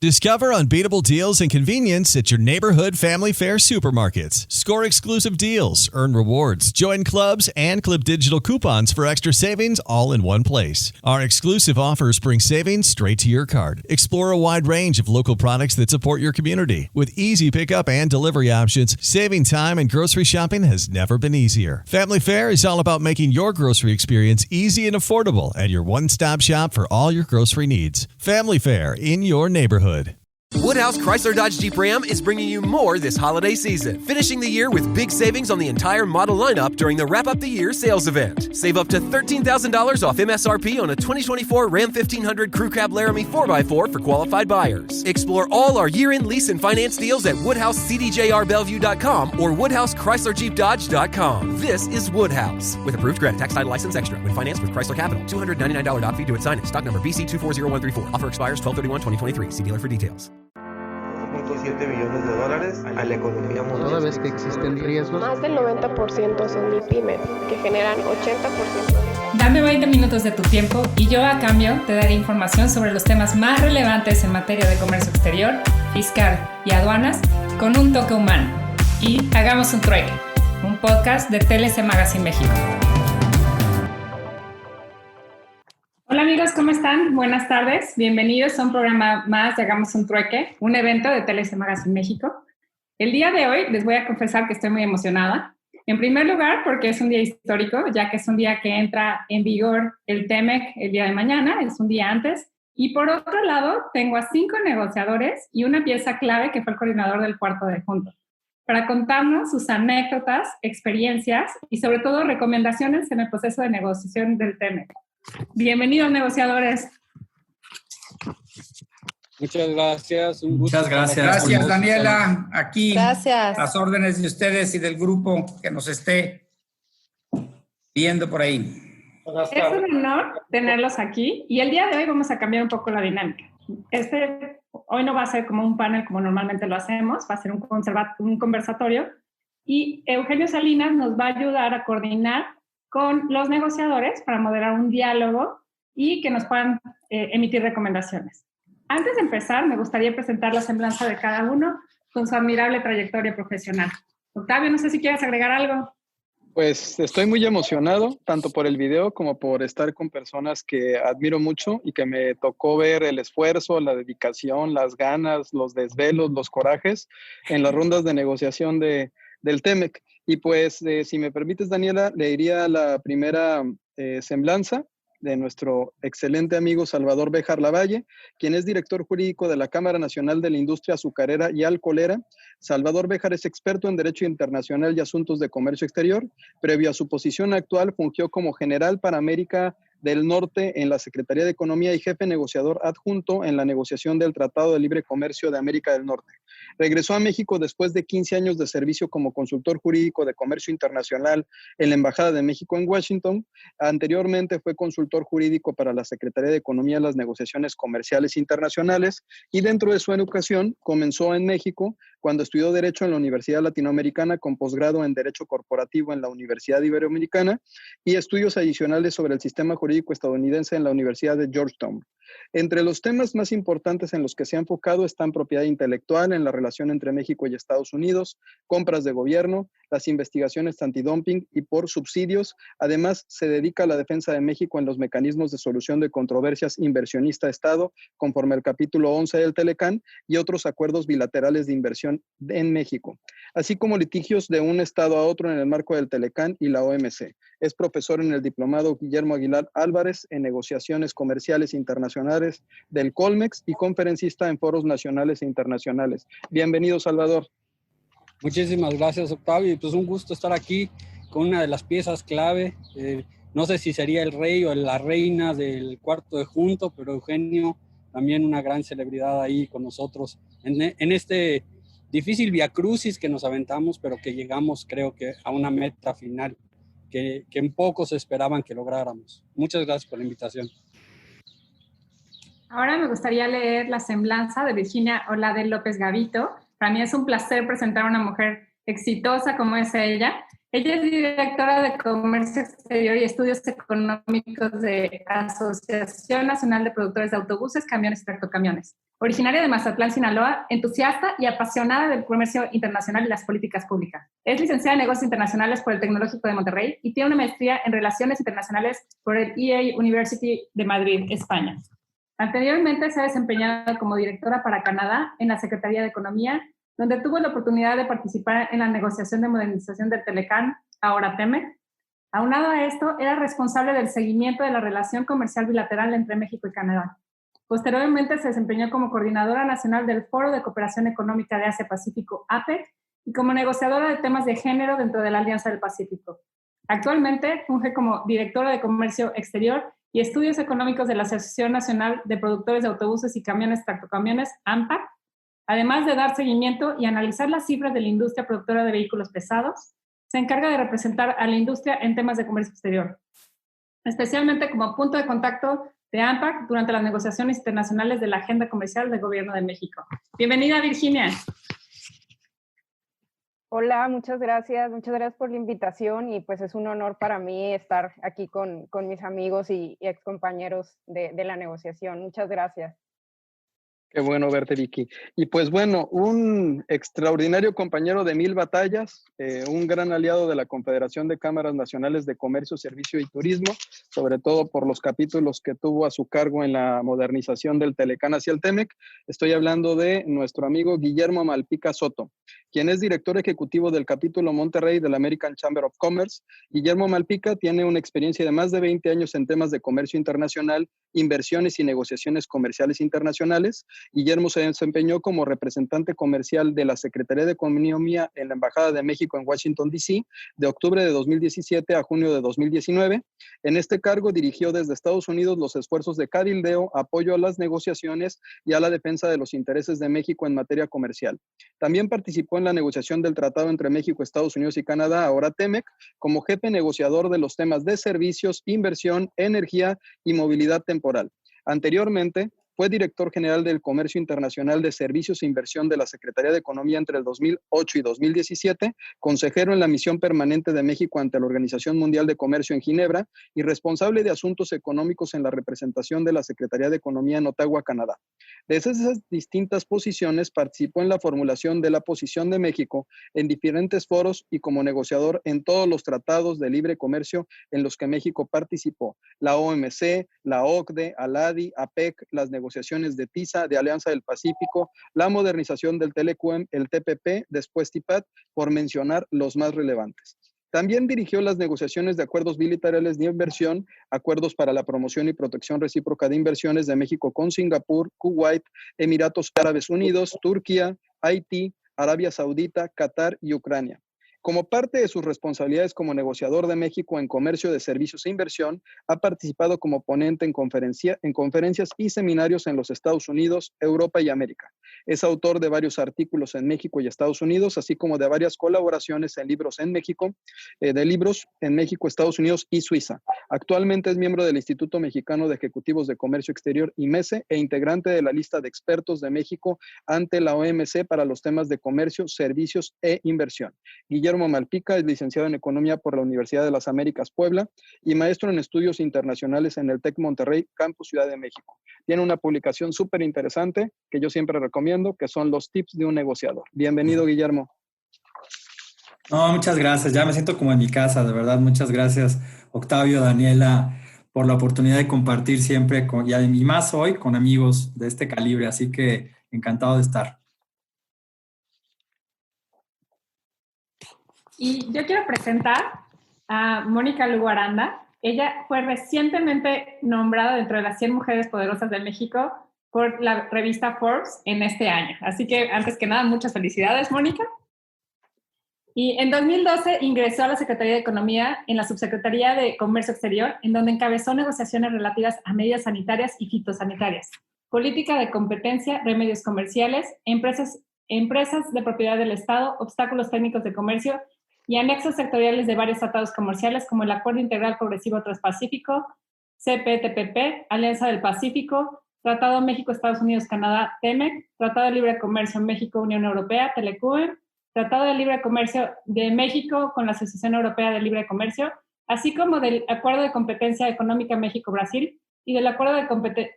Discover unbeatable deals and convenience at your neighborhood Family Fare supermarkets. Score exclusive deals, earn rewards, join clubs, and clip digital coupons for extra savings all in one place. Our exclusive offers bring savings straight to your card. Explore a wide range of local products that support your community. With easy pickup and delivery options, saving time and grocery shopping has never been easier. Family Fare is all about making your grocery experience easy and affordable and your one-stop shop for all your grocery needs. Family Fare in your neighborhood. Woodhouse Chrysler Dodge Jeep Ram is bringing you more this holiday season, finishing the year with big savings on the entire model lineup during the Wrap Up the Year sales event. Save up to $13,000 off MSRP on a 2024 Ram 1500 Crew Cab Laramie 4x4 for qualified buyers. Explore all our year-end lease and finance deals at WoodhouseCDJRBellevue.com or WoodhouseChryslerJeepDodge.com. This is Woodhouse. With approved credit, tax title license extra. When financed with Chrysler Capital, $299 doc fee to its signing. Stock number BC240134. Offer expires 12/31/2023. See dealer for details. $7 millones a la economía mundial. Toda vez que existen riesgos, más del 90% son MIPYMES, que generan 80% de... Dame 20 minutos de tu tiempo y yo a cambio te daré información sobre los temas más relevantes en materia de comercio exterior, fiscal y aduanas con un toque humano. Y hagamos un trueque, un podcast de TLC Magazine México. Hola amigos, ¿cómo están? Buenas tardes. Bienvenidos a un programa más de Hagamos un Trueque, un evento de TLC Magazine México. El día de hoy les voy a confesar que estoy muy emocionada. En primer lugar, porque es un día histórico, ya que es un día que entra en vigor el TEMEC el día de mañana, es un día antes. Y por otro lado, tengo a 5 negociadores y una pieza clave que fue el coordinador del cuarto de junto, para contarnos sus anécdotas, experiencias y sobre todo recomendaciones en el proceso de negociación del TEMEC. Bienvenidos, negociadores. Muchas gracias. Un gusto. Muchas gracias. Gracias, Daniela. Aquí, Gracias. las órdenes de ustedes y del grupo que nos esté viendo por ahí. Es un honor tenerlos aquí y el día de hoy vamos a cambiar un poco la dinámica. Hoy no va a ser como un panel como normalmente lo hacemos, va a ser un conversatorio y Eugenio Salinas nos va a ayudar a coordinar con los negociadores para moderar un diálogo y que nos puedan emitir recomendaciones. Antes de empezar, me gustaría presentar la semblanza de cada uno con su admirable trayectoria profesional. Octavio, no sé si quieres agregar algo. Pues estoy muy emocionado, tanto por el video como por estar con personas que admiro mucho y que me tocó ver el esfuerzo, la dedicación, las ganas, los desvelos, los corajes en las rondas de negociación del TEMEC. Y pues, si me permites, Daniela, le diría la primera semblanza de nuestro excelente amigo Salvador Béjar Lavalle, quien es director jurídico de la Cámara Nacional de la Industria Azucarera y Alcoholera. Salvador Béjar es experto en Derecho Internacional y Asuntos de Comercio Exterior. Previo a su posición actual, fungió como general para América del Norte en la Secretaría de Economía y jefe negociador adjunto en la negociación del Tratado de Libre Comercio de América del Norte. Regresó a México después de 15 años de servicio como consultor jurídico de comercio internacional en la Embajada de México en Washington. Anteriormente fue consultor jurídico para la Secretaría de Economía en las negociaciones comerciales internacionales y dentro de su educación comenzó en México cuando estudió Derecho en la Universidad Latinoamericana con posgrado en Derecho Corporativo en la Universidad Iberoamericana y estudios adicionales sobre el sistema jurídico estadounidense en la Universidad de Georgetown. Entre los temas más importantes en los que se ha enfocado están propiedad intelectual en la relación entre México y Estados Unidos, compras de gobierno, las investigaciones antidumping y por subsidios. Además, se dedica a la defensa de México en los mecanismos de solución de controversias inversionista-Estado, conforme al capítulo 11 del Telecán y otros acuerdos bilaterales de inversión en México, así como litigios de un Estado a otro en el marco del Telecán y la OMC. Es profesor en el Diplomado Guillermo Aguilar Álvarez en negociaciones comerciales internacionales del Colmex y conferencista en foros nacionales e internacionales. Bienvenido, Salvador. Muchísimas gracias, Octavio. Pues un gusto estar aquí con una de las piezas clave. No sé si sería el rey o la reina del cuarto de junto, pero Eugenio, también una gran celebridad ahí con nosotros en este difícil viacrucis que nos aventamos, pero que llegamos, creo que, a una meta final que en pocos esperaban que lográramos. Muchas gracias por la invitación. Ahora me gustaría leer la semblanza de Virginia Olade López Gavito. Para mí es un placer presentar a una mujer exitosa como es ella. Ella es directora de Comercio Exterior y Estudios Económicos de Asociación Nacional de Productores de Autobuses, Camiones y Tractocamiones. Originaria de Mazatlán, Sinaloa, entusiasta y apasionada del comercio internacional y las políticas públicas. Es licenciada en Negocios Internacionales por el Tecnológico de Monterrey y tiene una maestría en Relaciones Internacionales por el EA University de Madrid, España. Anteriormente se ha desempeñado como directora para Canadá en la Secretaría de Economía, donde tuvo la oportunidad de participar en la negociación de modernización del Telecán, ahora TEMEC. Aunado a esto, era responsable del seguimiento de la relación comercial bilateral entre México y Canadá. Posteriormente se desempeñó como coordinadora nacional del Foro de Cooperación Económica de Asia-Pacífico, APEC, y como negociadora de temas de género dentro de la Alianza del Pacífico. Actualmente funge como directora de Comercio Exterior y Estudios Económicos de la Asociación Nacional de Productores de Autobuses y Camiones Tractocamiones, ANPAC, además de dar seguimiento y analizar las cifras de la industria productora de vehículos pesados. Se encarga de representar a la industria en temas de comercio exterior, especialmente como punto de contacto de ANPAC durante las negociaciones internacionales de la Agenda Comercial del Gobierno de México. Bienvenida, Virginia. Hola, muchas gracias por la invitación y pues es un honor para mí estar aquí con mis amigos y excompañeros de la negociación. Muchas gracias. Qué bueno verte, Vicky. Y pues bueno, un extraordinario compañero de 1000 batallas, un gran aliado de la Confederación de Cámaras Nacionales de Comercio, Servicio y Turismo, sobre todo por los capítulos que tuvo a su cargo en la modernización del Telecán hacia el TEMEC. Estoy hablando de nuestro amigo Guillermo Malpica Soto, quien es director ejecutivo del capítulo Monterrey de la American Chamber of Commerce. Guillermo Malpica tiene una experiencia de más de 20 años en temas de comercio internacional, inversiones y negociaciones comerciales internacionales. Guillermo se desempeñó como representante comercial de la Secretaría de Economía en la Embajada de México en Washington, D.C., de octubre de 2017 a junio de 2019. En este cargo dirigió desde Estados Unidos los esfuerzos de cabildeo, apoyo a las negociaciones y a la defensa de los intereses de México en materia comercial. También participó en la negociación del tratado entre México, Estados Unidos y Canadá, ahora TEMEC, como jefe negociador de los temas de servicios, inversión, energía y movilidad temporal. Anteriormente, fue director general del Comercio Internacional de Servicios e Inversión de la Secretaría de Economía entre el 2008 y 2017, consejero en la misión permanente de México ante la Organización Mundial de Comercio en Ginebra y responsable de asuntos económicos en la representación de la Secretaría de Economía en Ottawa, Canadá. Desde esas distintas posiciones participó en la formulación de la posición de México en diferentes foros y como negociador en todos los tratados de libre comercio en los que México participó: la OMC, la OCDE, ALADI, APEC, las negociaciones de TISA, de Alianza del Pacífico, la modernización del Telecuen, el TPP, después TIPAD, por mencionar los más relevantes. También dirigió las negociaciones de acuerdos bilaterales de inversión, acuerdos para la promoción y protección recíproca de inversiones de México con Singapur, Kuwait, Emiratos Árabes Unidos, Turquía, Haití, Arabia Saudita, Qatar y Ucrania. Como parte de sus responsabilidades como negociador de México en comercio de servicios e inversión, ha participado como ponente en conferencias y seminarios en los Estados Unidos, Europa y América. Es autor de varios artículos en México y Estados Unidos, así como de varias colaboraciones en libros en México, Estados Unidos y Suiza. Actualmente es miembro del Instituto Mexicano de Ejecutivos de Comercio Exterior, IMESE, e integrante de la lista de expertos de México ante la OMC para los temas de comercio, servicios e inversión. Guillermo Malpica es licenciado en Economía por la Universidad de las Américas, Puebla, y maestro en Estudios Internacionales en el TEC Monterrey, Campus Ciudad de México. Tiene una publicación súper interesante que yo siempre recomiendo, que son los tips de un negociador. Bienvenido, Guillermo. No, muchas gracias. Ya me siento como en mi casa, de verdad. Muchas gracias, Octavio, Daniela, por la oportunidad de compartir siempre, y más hoy, con amigos de este calibre. Así que encantado de estar. Y yo quiero presentar a Mónica Lugo Aranda. Ella fue recientemente nombrada dentro de las 100 mujeres poderosas de México por la revista Forbes en este año. Así que, antes que nada, muchas felicidades, Mónica. Y en 2012 ingresó a la Secretaría de Economía en la Subsecretaría de Comercio Exterior, en donde encabezó negociaciones relativas a medidas sanitarias y fitosanitarias, política de competencia, remedios comerciales, empresas de propiedad del Estado, obstáculos técnicos de comercio y anexos sectoriales de varios tratados comerciales como el Acuerdo Integral Progresivo Transpacífico, CPTPP, Alianza del Pacífico, Tratado México-Estados Unidos-Canadá, TEMEC, Tratado de Libre Comercio México-Unión Europea, Telecuen, Tratado de Libre Comercio de México con la Asociación Europea de Libre Comercio, así como del Acuerdo de Competencia Económica México-Brasil y del Acuerdo de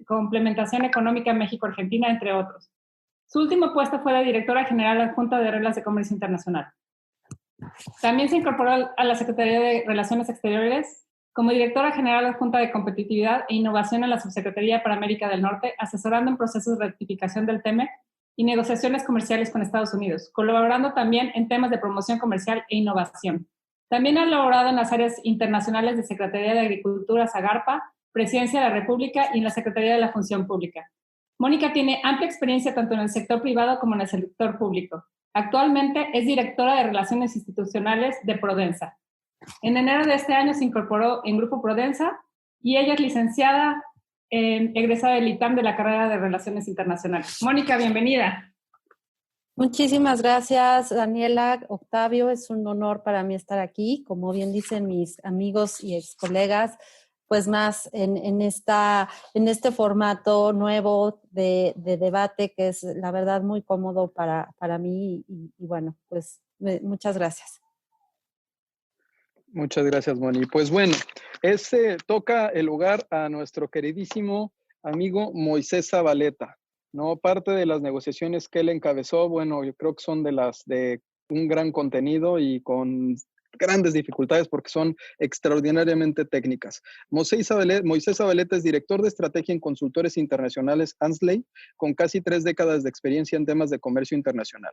Complementación Económica México-Argentina, entre otros. Su último puesto fue de Directora General Adjunta de Reglas de Comercio Internacional. También se incorporó a la Secretaría de Relaciones Exteriores como Directora General Adjunta de Competitividad e Innovación en la Subsecretaría para América del Norte, asesorando en procesos de rectificación del TEMEC y negociaciones comerciales con Estados Unidos, colaborando también en temas de promoción comercial e innovación. También ha laborado en las áreas internacionales de Secretaría de Agricultura, SAGARPA, Presidencia de la República y en la Secretaría de la Función Pública. Mónica tiene amplia experiencia tanto en el sector privado como en el sector público. Actualmente es directora de Relaciones Institucionales de Prodensa. En enero de este año se incorporó en Grupo Prodensa y ella es licenciada egresada del ITAM de la carrera de Relaciones Internacionales. Mónica, bienvenida. Muchísimas gracias, Daniela, Octavio. Es un honor para mí estar aquí. Como bien dicen mis amigos y ex colegas, pues más en este formato nuevo de debate que es, la verdad, muy cómodo para mí. Y bueno, pues muchas gracias. Muchas gracias, Moni. Pues bueno, toca el lugar a nuestro queridísimo amigo Moisés Zabaleta, ¿no? Parte de las negociaciones que él encabezó, bueno, yo creo que son de un gran contenido y con grandes dificultades porque son extraordinariamente técnicas. Moisés Zabaleta es director de estrategia en consultores internacionales Ansley, con casi 3 décadas de experiencia en temas de comercio internacional.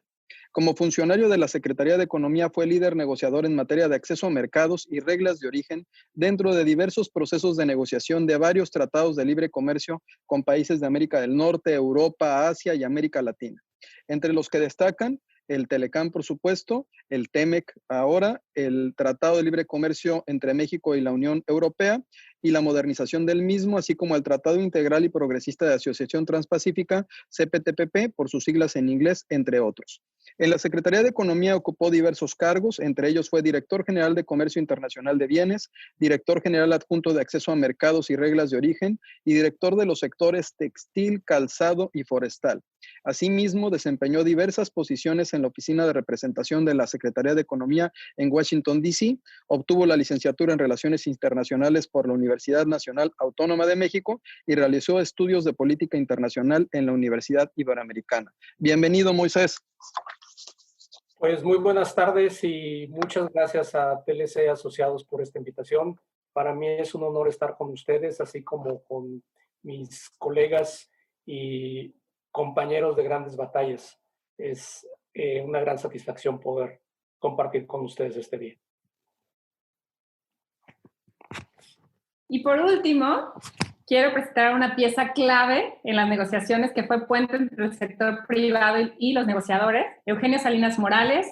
Como funcionario de la Secretaría de Economía fue líder negociador en materia de acceso a mercados y reglas de origen dentro de diversos procesos de negociación de varios tratados de libre comercio con países de América del Norte, Europa, Asia y América Latina. Entre los que destacan el Telecán, por supuesto, el TEMEC ahora, el Tratado de Libre Comercio entre México y la Unión Europea y la modernización del mismo, así como el Tratado Integral y Progresista de Asociación Transpacífica, CPTPP, por sus siglas en inglés, entre otros. En la Secretaría de Economía ocupó diversos cargos, entre ellos fue Director General de Comercio Internacional de Bienes, Director General Adjunto de Acceso a Mercados y Reglas de Origen y Director de los sectores textil, calzado y forestal. Asimismo, desempeñó diversas posiciones en la Oficina de Representación de la Secretaría de Economía en Washington, D.C., obtuvo la licenciatura en Relaciones Internacionales por la Universidad Nacional Autónoma de México y realizó estudios de política internacional en la Universidad Iberoamericana. Bienvenido, Moisés. Pues muy buenas tardes y muchas gracias a TLC Asociados por esta invitación. Para mí es un honor estar con ustedes, así como con mis colegas y compañeros de grandes batallas. Es una gran satisfacción poder compartir con ustedes este día. Y por último, quiero presentar una pieza clave en las negociaciones que fue puente entre el sector privado y los negociadores, Eugenio Salinas Morales.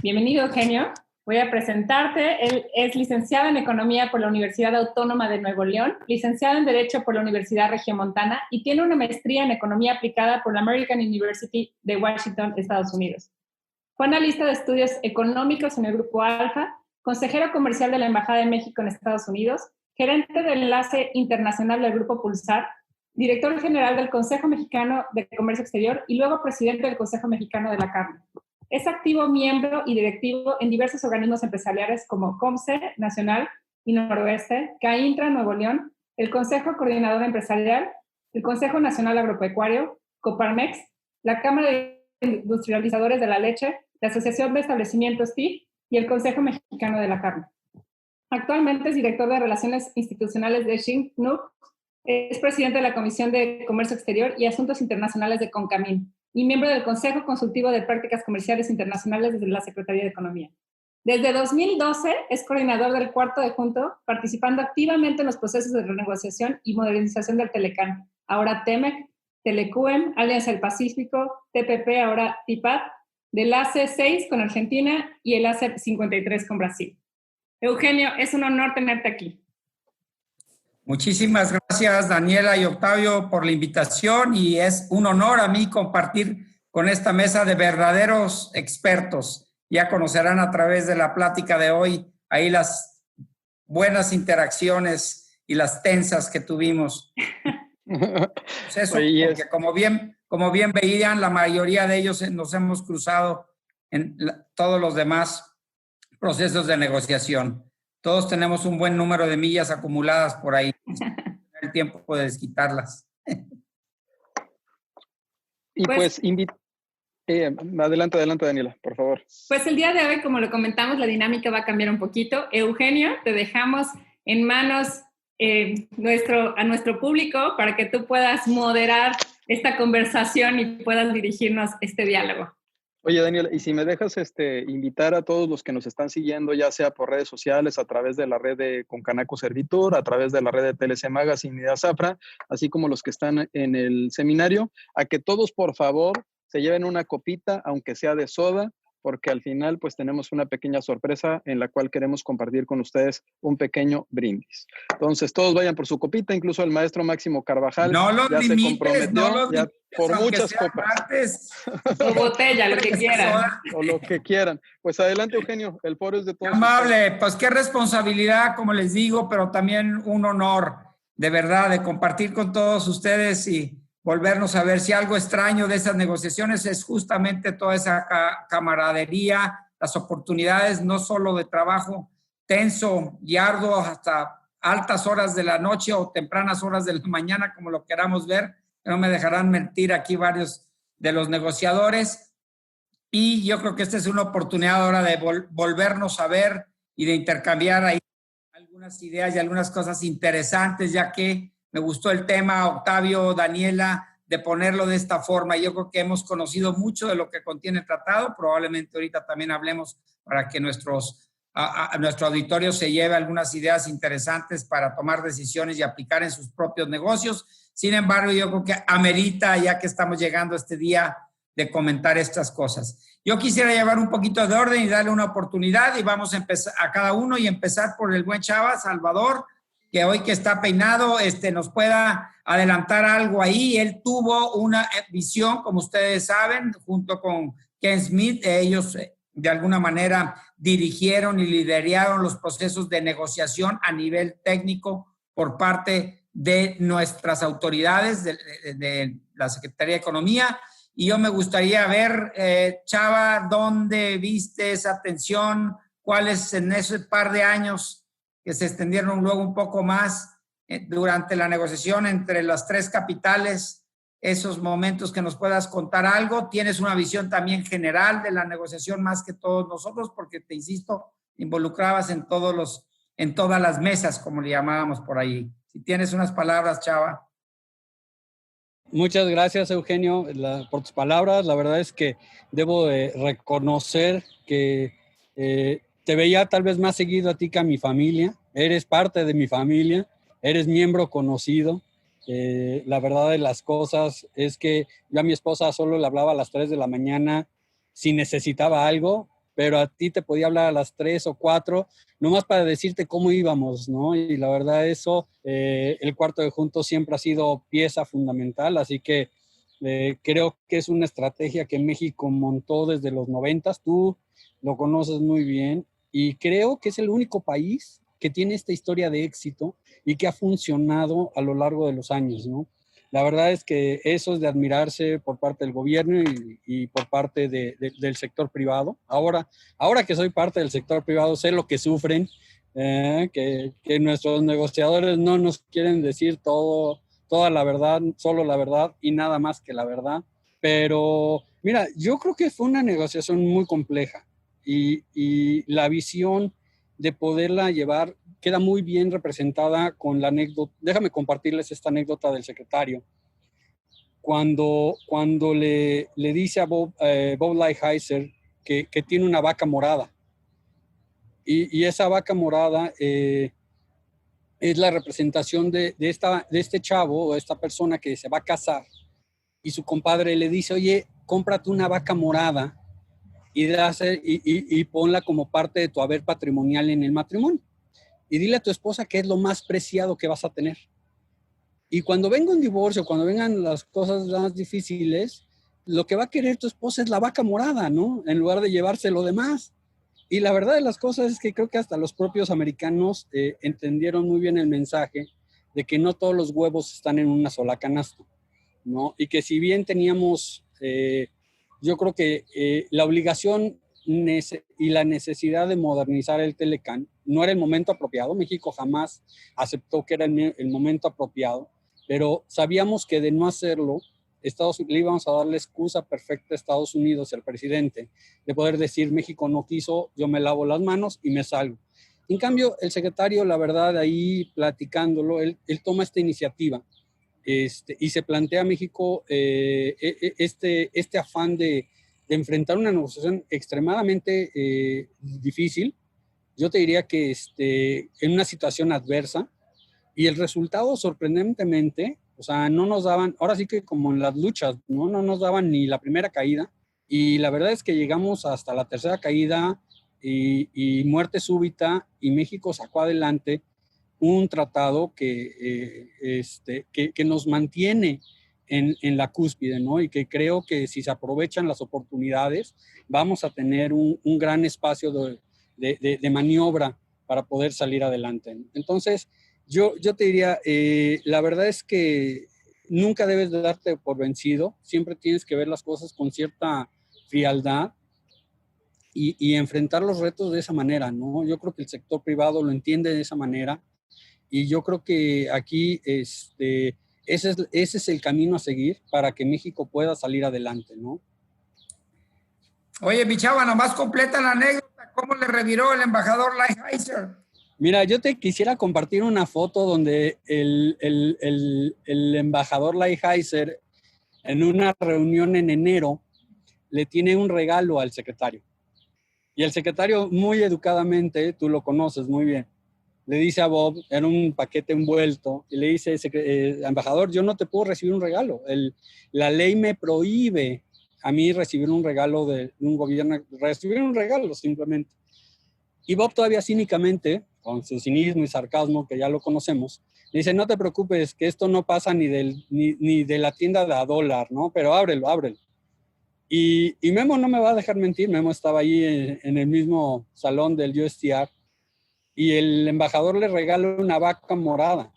Bienvenido, Eugenio. Voy a presentarte. Él es licenciado en Economía por la Universidad Autónoma de Nuevo León, licenciado en Derecho por la Universidad Regiomontana y tiene una maestría en Economía Aplicada por la American University de Washington, Estados Unidos. Fue analista de estudios económicos en el Grupo Alfa, consejero comercial de la Embajada de México en Estados Unidos, gerente del enlace internacional del Grupo Pulsar, director general del Consejo Mexicano de Comercio Exterior y luego presidente del Consejo Mexicano de la Carne. Es activo miembro y directivo en diversos organismos empresariales como COMCE Nacional y Noroeste, CAINTRA Nuevo León, el Consejo Coordinador Empresarial, el Consejo Nacional Agropecuario, Coparmex, la Cámara de Industrializadores de la Leche, la Asociación de Establecimientos TIC y el Consejo Mexicano de la Carne. Actualmente es director de Relaciones Institucionales de SHINC-NUC, es presidente de la Comisión de Comercio Exterior y Asuntos Internacionales de CONCAMIN y miembro del Consejo Consultivo de Prácticas Comerciales Internacionales desde la Secretaría de Economía. Desde 2012 es coordinador del Cuarto Adjunto, participando activamente en los procesos de renegociación y modernización del Telecán, ahora TEMEC, Telecuem, Alianza del Pacífico, TPP, ahora TIPAD, del ACE 6 con Argentina y el ACE 53 con Brasil. Eugenio, es un honor tenerte aquí. Muchísimas gracias, Daniela y Octavio, por la invitación y es un honor a mí compartir con esta mesa de verdaderos expertos. Ya conocerán a través de la plática de hoy ahí las buenas interacciones y las tensas que tuvimos. Pues eso, porque como bien veían, la mayoría de ellos nos hemos cruzado en todos los demás procesos de negociación. Todos tenemos un buen número de millas acumuladas por ahí. El tiempo de desquitarlas. Y pues adelante, Daniela, por favor. Pues el día de hoy, como lo comentamos, la dinámica va a cambiar un poquito. Eugenio, te dejamos en manos a nuestro público para que tú puedas moderar esta conversación y puedas dirigirnos este diálogo. Oye, Daniela, y si me dejas invitar a todos los que nos están siguiendo, ya sea por redes sociales, a través de la red de Concanaco Servitur, a través de la red de TLC Magazine y de Azafra, así como los que están en el seminario, a que todos, por favor, se lleven una copita, aunque sea de soda, porque al final pues tenemos una pequeña sorpresa en la cual queremos compartir con ustedes un pequeño brindis. Entonces todos vayan por su copita, incluso el maestro Máximo Carvajal ya se comprometió ya por muchas copas. O botella, lo que quieran. O lo que quieran. Pues adelante, Eugenio, el foro es de todos. Amable, pues qué responsabilidad, como les digo, pero también un honor, de verdad, de compartir con todos ustedes y volvernos a ver. Si algo extraño de esas negociaciones es justamente toda esa camaradería, las oportunidades no solo de trabajo tenso y arduo hasta altas horas de la noche o tempranas horas de la mañana, como lo queramos ver. No me dejarán mentir aquí varios de los negociadores. Y yo creo que esta es una oportunidad ahora de volvernos a ver y de intercambiar ahí algunas ideas y algunas cosas interesantes, ya que me gustó el tema, Octavio, Daniela, de ponerlo de esta forma. Yo creo que hemos conocido mucho de lo que contiene el tratado. Probablemente ahorita también hablemos para que nuestro auditorio se lleve algunas ideas interesantes para tomar decisiones y aplicar en sus propios negocios. Sin embargo, yo creo que amerita, ya que estamos llegando a este día, de comentar estas cosas. Yo quisiera llevar un poquito de orden y darle una oportunidad y vamos a empezar a cada uno y empezar por el buen Chava, Salvador, que hoy que está peinado nos pueda adelantar algo ahí. Él tuvo una visión, como ustedes saben, junto con Ken Smith. Ellos de alguna manera dirigieron y lideraron los procesos de negociación a nivel técnico por parte de nuestras autoridades, de la Secretaría de Economía. Y yo me gustaría ver, Chava, ¿dónde viste esa tensión? ¿Cuáles en ese par de años que se extendieron luego un poco más durante la negociación entre las tres capitales, esos momentos que nos puedas contar algo? Tienes una visión también general de la negociación más que todos nosotros, porque te insisto, involucrabas en todas las mesas, como le llamábamos por ahí. Si tienes unas palabras, Chava. Muchas gracias, Eugenio, por tus palabras. La verdad es que debo de reconocer que te veía tal vez más seguido a ti que a mi familia. Eres parte de mi familia, eres miembro conocido. La verdad de las cosas es que yo a mi esposa solo le hablaba a las 3 de la mañana si necesitaba algo, pero a ti te podía hablar a las 3 o 4, nomás para decirte cómo íbamos, ¿no? Y la verdad eso, el cuarto de juntos siempre ha sido pieza fundamental, así que creo que es una estrategia que México montó desde los 90s. Tú lo conoces muy bien y creo que es el único país que tiene esta historia de éxito y que ha funcionado a lo largo de los años, ¿no? La verdad es que eso es de admirarse por parte del gobierno y por parte del sector privado. Ahora que soy parte del sector privado, sé lo que sufren, que nuestros negociadores no nos quieren decir toda la verdad, solo la verdad y nada más que la verdad. Pero mira, yo creo que fue una negociación muy compleja y la visión de poderla llevar queda muy bien representada con la anécdota. Déjame compartirles esta anécdota del secretario. Cuando le dice a Bob Lighthizer que tiene una vaca morada. Y esa vaca morada es la representación de este chavo o esta persona que se va a casar. Y su compadre le dice, oye, cómprate una vaca morada y ponla como parte de tu haber patrimonial en el matrimonio. Y dile a tu esposa que es lo más preciado que vas a tener. Y cuando venga un divorcio, cuando vengan las cosas más difíciles, lo que va a querer tu esposa es la vaca morada, ¿no? En lugar de llevarse lo demás. Y la verdad de las cosas es que creo que hasta los propios americanos entendieron muy bien el mensaje de que no todos los huevos están en una sola canasta, ¿no? Y que si bien teníamos yo creo que la obligación y la necesidad de modernizar el Telecán no era el momento apropiado. México jamás aceptó que era el momento apropiado, pero sabíamos que de no hacerlo, le íbamos a dar la excusa perfecta a Estados Unidos y al presidente de poder decir: México no quiso, yo me lavo las manos y me salgo. En cambio, el secretario, la verdad, ahí platicándolo, él toma esta iniciativa y se plantea a México este afán de enfrentar una negociación extremadamente difícil. Yo te diría que en una situación adversa, y el resultado, sorprendentemente, o sea, no nos daban, ahora sí que como en las luchas, no nos daban ni la primera caída, y la verdad es que llegamos hasta la tercera caída y muerte súbita, y México sacó adelante un tratado que nos mantiene en la cúspide, ¿no? Y que creo que si se aprovechan las oportunidades, vamos a tener un gran espacio de maniobra para poder salir adelante. Entonces, yo te diría, la verdad es que nunca debes de darte por vencido, siempre tienes que ver las cosas con cierta frialdad y enfrentar los retos de esa manera, ¿no? Yo creo que el sector privado lo entiende de esa manera, y yo creo que aquí ese es el camino a seguir para que México pueda salir adelante, ¿no? Oye, mi chava, nomás completa la anécdota. ¿Cómo le reviró el embajador Lighthizer? Mira, yo te quisiera compartir una foto donde el embajador Lighthizer, en una reunión en enero, le tiene un regalo al secretario. Y el secretario, muy educadamente, tú lo conoces muy bien, le dice a Bob, era un paquete envuelto, y le dice: embajador, yo no te puedo recibir un regalo. La ley me prohíbe a mí recibir un regalo de un gobierno, recibir un regalo simplemente. Y Bob, todavía cínicamente, con su cinismo y sarcasmo, que ya lo conocemos, le dice: no te preocupes, que esto no pasa ni de la tienda de a dólar, ¿no? Pero ábrelo. Y Memo no me va a dejar mentir. Memo estaba ahí en el mismo salón del USTR, y el embajador le regala una vaca morada.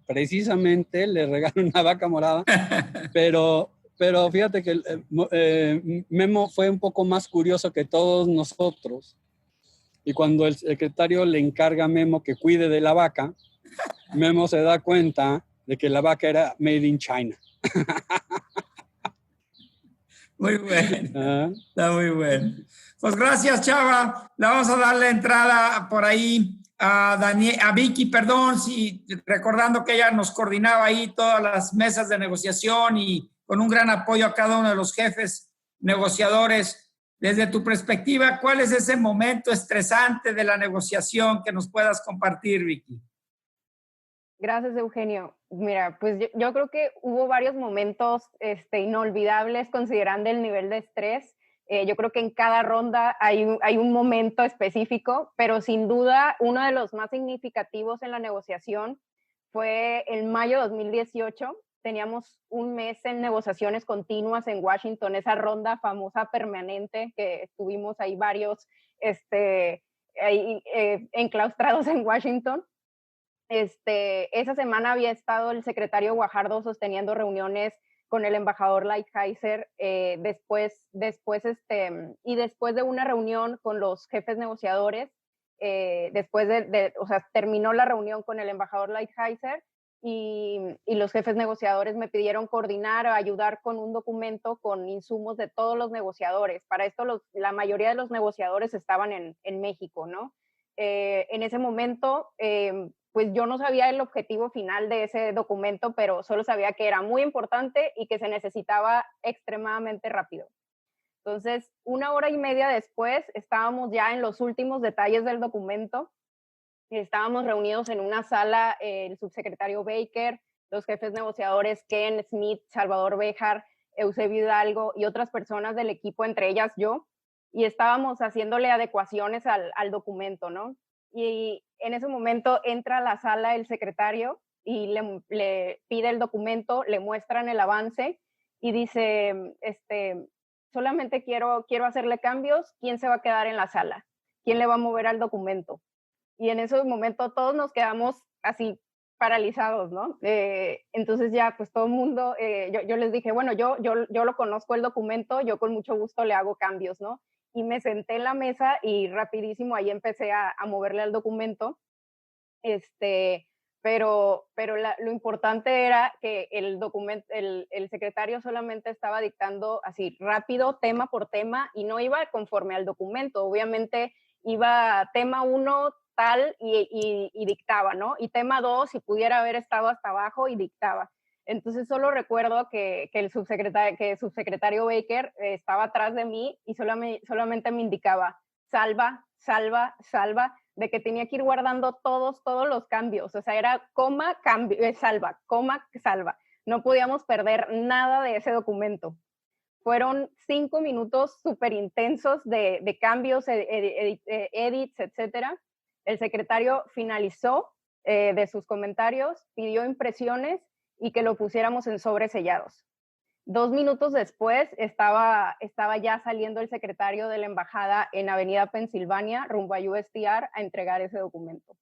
Precisamente le regala una vaca morada, pero fíjate que Memo fue un poco más curioso que todos nosotros. Y cuando el secretario le encarga a Memo que cuide de la vaca, Memo se da cuenta de que la vaca era made in China. Muy bueno. Está muy bueno. Pues gracias, Chava. Le vamos a dar la entrada por ahí a Vicky, perdón, recordando que ella nos coordinaba ahí todas las mesas de negociación y con un gran apoyo a cada uno de los jefes negociadores. Desde tu perspectiva, ¿cuál es ese momento estresante de la negociación que nos puedas compartir, Vicky? Gracias, Eugenio. Mira, pues yo creo que hubo varios momentos inolvidables considerando el nivel de estrés. Yo creo que en cada ronda hay un momento específico, pero sin duda uno de los más significativos en la negociación fue en mayo de 2018. Teníamos un mes en negociaciones continuas en Washington, esa ronda famosa permanente que estuvimos ahí varios enclaustrados en Washington. Esa semana había estado el secretario Guajardo sosteniendo reuniones con el embajador Lighthizer, después de una reunión con los jefes negociadores, terminó la reunión con el embajador Lighthizer y los jefes negociadores me pidieron coordinar o ayudar con un documento con insumos de todos los negociadores. Para esto la mayoría de los negociadores estaban en México, ¿no? En ese momento, pues yo no sabía el objetivo final de ese documento, pero solo sabía que era muy importante y que se necesitaba extremadamente rápido. Entonces, 1 hora y media después, estábamos ya en los últimos detalles del documento. Estábamos reunidos en una sala, el subsecretario Baker, los jefes negociadores Ken Smith, Salvador Béjar, Eusebio Hidalgo y otras personas del equipo, entre ellas yo, y estábamos haciéndole adecuaciones al documento, ¿no? Y en ese momento entra a la sala el secretario y le pide el documento, le muestran el avance y dice, solamente quiero hacerle cambios, ¿quién se va a quedar en la sala? ¿Quién le va a mover al documento? Y en ese momento todos nos quedamos así paralizados, ¿no? Entonces ya, pues todo el mundo, yo les dije, bueno, yo lo conozco el documento, yo con mucho gusto le hago cambios, ¿no? Y me senté en la mesa y rapidísimo ahí empecé a moverle al documento, pero lo importante era que el documento, el secretario solamente estaba dictando así rápido, tema por tema, y no iba conforme al documento, obviamente iba tema 1 tal y dictaba, ¿no? Y tema 2, si pudiera haber estado hasta abajo y dictaba. Entonces solo recuerdo que el subsecretario Baker estaba atrás de mí y solamente me indicaba salva, salva, salva, de que tenía que ir guardando todos los cambios. O sea, era coma, cambio, salva, coma, salva. No podíamos perder nada de ese documento. Fueron 5 minutos súper intensos de cambios, edits, etcétera. El secretario finalizó de sus comentarios, pidió impresiones y que lo pusiéramos en sobres sellados. 2 minutos después estaba ya saliendo el secretario de la embajada en Avenida Pensilvania rumbo a USTR a entregar ese documento.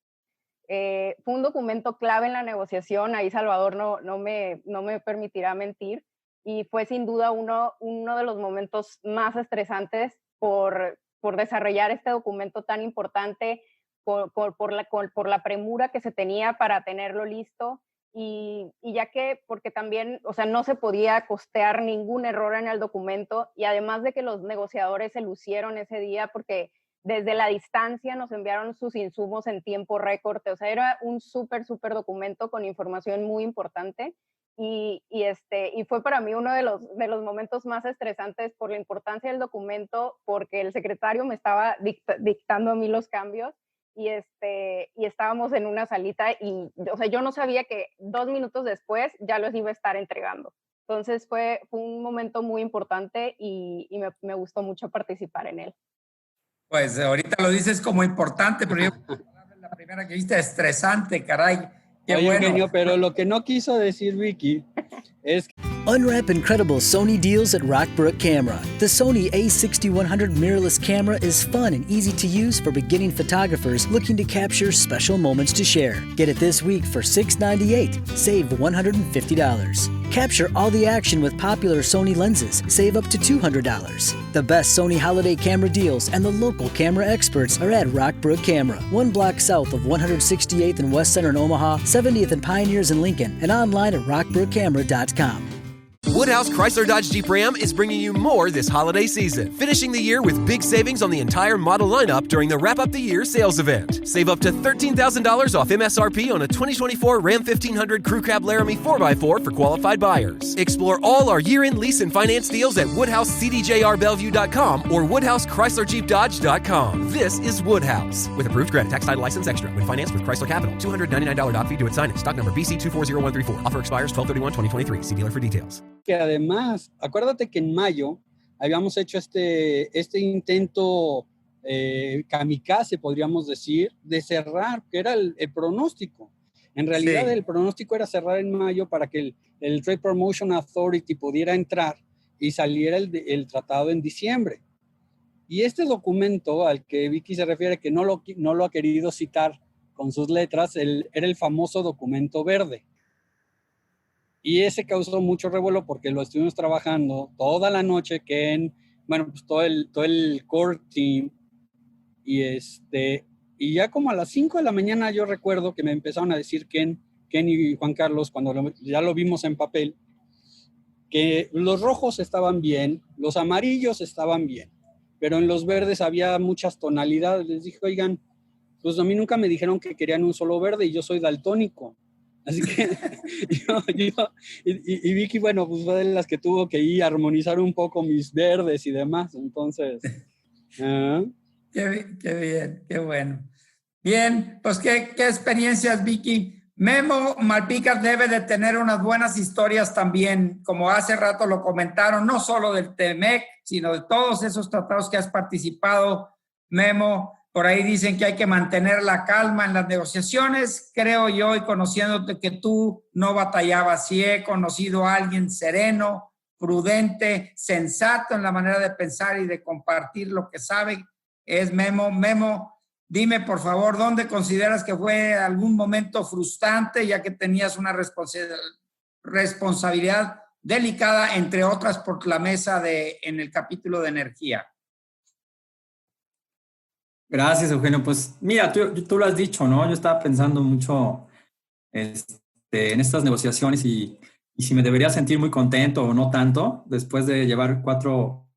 Fue un documento clave en la negociación, ahí Salvador no me permitirá mentir, y fue sin duda uno de los momentos más estresantes por desarrollar este documento tan importante, por la premura que se tenía para tenerlo listo. Y ya que, porque también, o sea, no se podía costear ningún error en el documento, y además de que los negociadores se lucieron ese día porque desde la distancia nos enviaron sus insumos en tiempo récord, o sea, era un súper documento con información muy importante, y fue para mí uno de los momentos más estresantes por la importancia del documento, porque el secretario me estaba dictando a mí los cambios, y estábamos en una salita y, o sea, yo no sabía que 2 minutos después ya los iba a estar entregando. Entonces fue un momento muy importante y me gustó mucho participar en él. Pues ahorita lo dices como importante, pero yo la primera que viste estresante, caray. Qué Oye, bueno. Eugenio, pero lo que no quiso decir Vicky es que Unwrap incredible Sony deals at Rockbrook Camera. The Sony a6100 mirrorless camera is fun and easy to use for beginning photographers looking to capture special moments to share. Get it this week for $698. Save $150. Capture all the action with popular Sony lenses. Save up to $200. The best Sony holiday camera deals and the local camera experts are at Rockbrook Camera, 1 block south of 168th and West Center in Omaha, 70th and Pioneers in Lincoln, and online at rockbrookcamera.com. Woodhouse Chrysler Dodge Jeep Ram is bringing you more this holiday season, finishing the year with big savings on the entire model lineup during the Wrap Up the Year sales event. Save up to $13,000 off MSRP on a 2024 Ram 1500 Crew Cab Laramie 4x4 for qualified buyers. Explore all our year-end lease and finance deals at WoodhouseCDJRBellevue.com or WoodhouseChryslerJeepDodge.com. This is Woodhouse. With approved credit, tax title license extra. When financed with Chrysler Capital. $299 doc fee due at signing. Stock number BC240134. Offer expires 12/31/2023. See dealer for details. que además, acuérdate que en mayo habíamos hecho este intento kamikaze, podríamos decir, de cerrar, que era el pronóstico. En realidad, sí, el pronóstico era cerrar en mayo para que el Trade Promotion Authority pudiera entrar y saliera el tratado en diciembre. Y este documento al que Vicky se refiere, que no lo ha querido citar con sus letras, era el famoso documento verde. Y ese causó mucho revuelo porque lo estuvimos trabajando toda la noche, pues todo el core team, y ya como a las 5 de la mañana yo recuerdo que me empezaron a decir Ken y Juan Carlos, cuando ya lo vimos en papel, que los rojos estaban bien, los amarillos estaban bien, pero en los verdes había muchas tonalidades. Les dije, oigan, pues a mí nunca me dijeron que querían un solo verde y yo soy daltónico. Así que y Vicky, bueno, pues fue de las que tuvo que ir a armonizar un poco mis verdes y demás. Entonces, Qué bien, qué bueno. Bien, pues qué experiencias, Vicky. Memo Malpica debe de tener unas buenas historias también, como hace rato lo comentaron, no solo del TEMEC, sino de todos esos tratados que has participado, Memo. Por ahí dicen que hay que mantener la calma en las negociaciones. Creo yo, y conociéndote, que tú no batallabas. Sí he conocido a alguien sereno, prudente, sensato en la manera de pensar y de compartir lo que sabe. Es Memo. Memo, dime por favor, ¿dónde consideras que fue algún momento frustrante, ya que tenías una responsabilidad delicada, entre otras, por la mesa en el capítulo de energía? Gracias, Eugenio. Pues mira, tú lo has dicho, ¿no? Yo estaba pensando mucho en estas negociaciones y si me debería sentir muy contento o no tanto después de llevar cuatro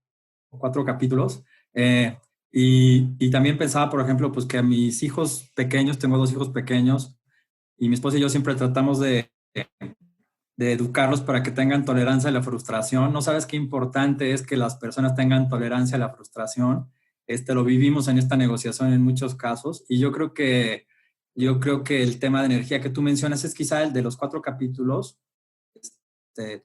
capítulos. Y también pensaba, por ejemplo, pues que a mis hijos pequeños, tengo 2 hijos pequeños, y mi esposa y yo siempre tratamos de educarlos para que tengan tolerancia a la frustración. No sabes qué importante es que las personas tengan tolerancia a la frustración. Lo vivimos en esta negociación en muchos casos, y yo creo que el tema de energía que tú mencionas es quizá el de los 4 capítulos.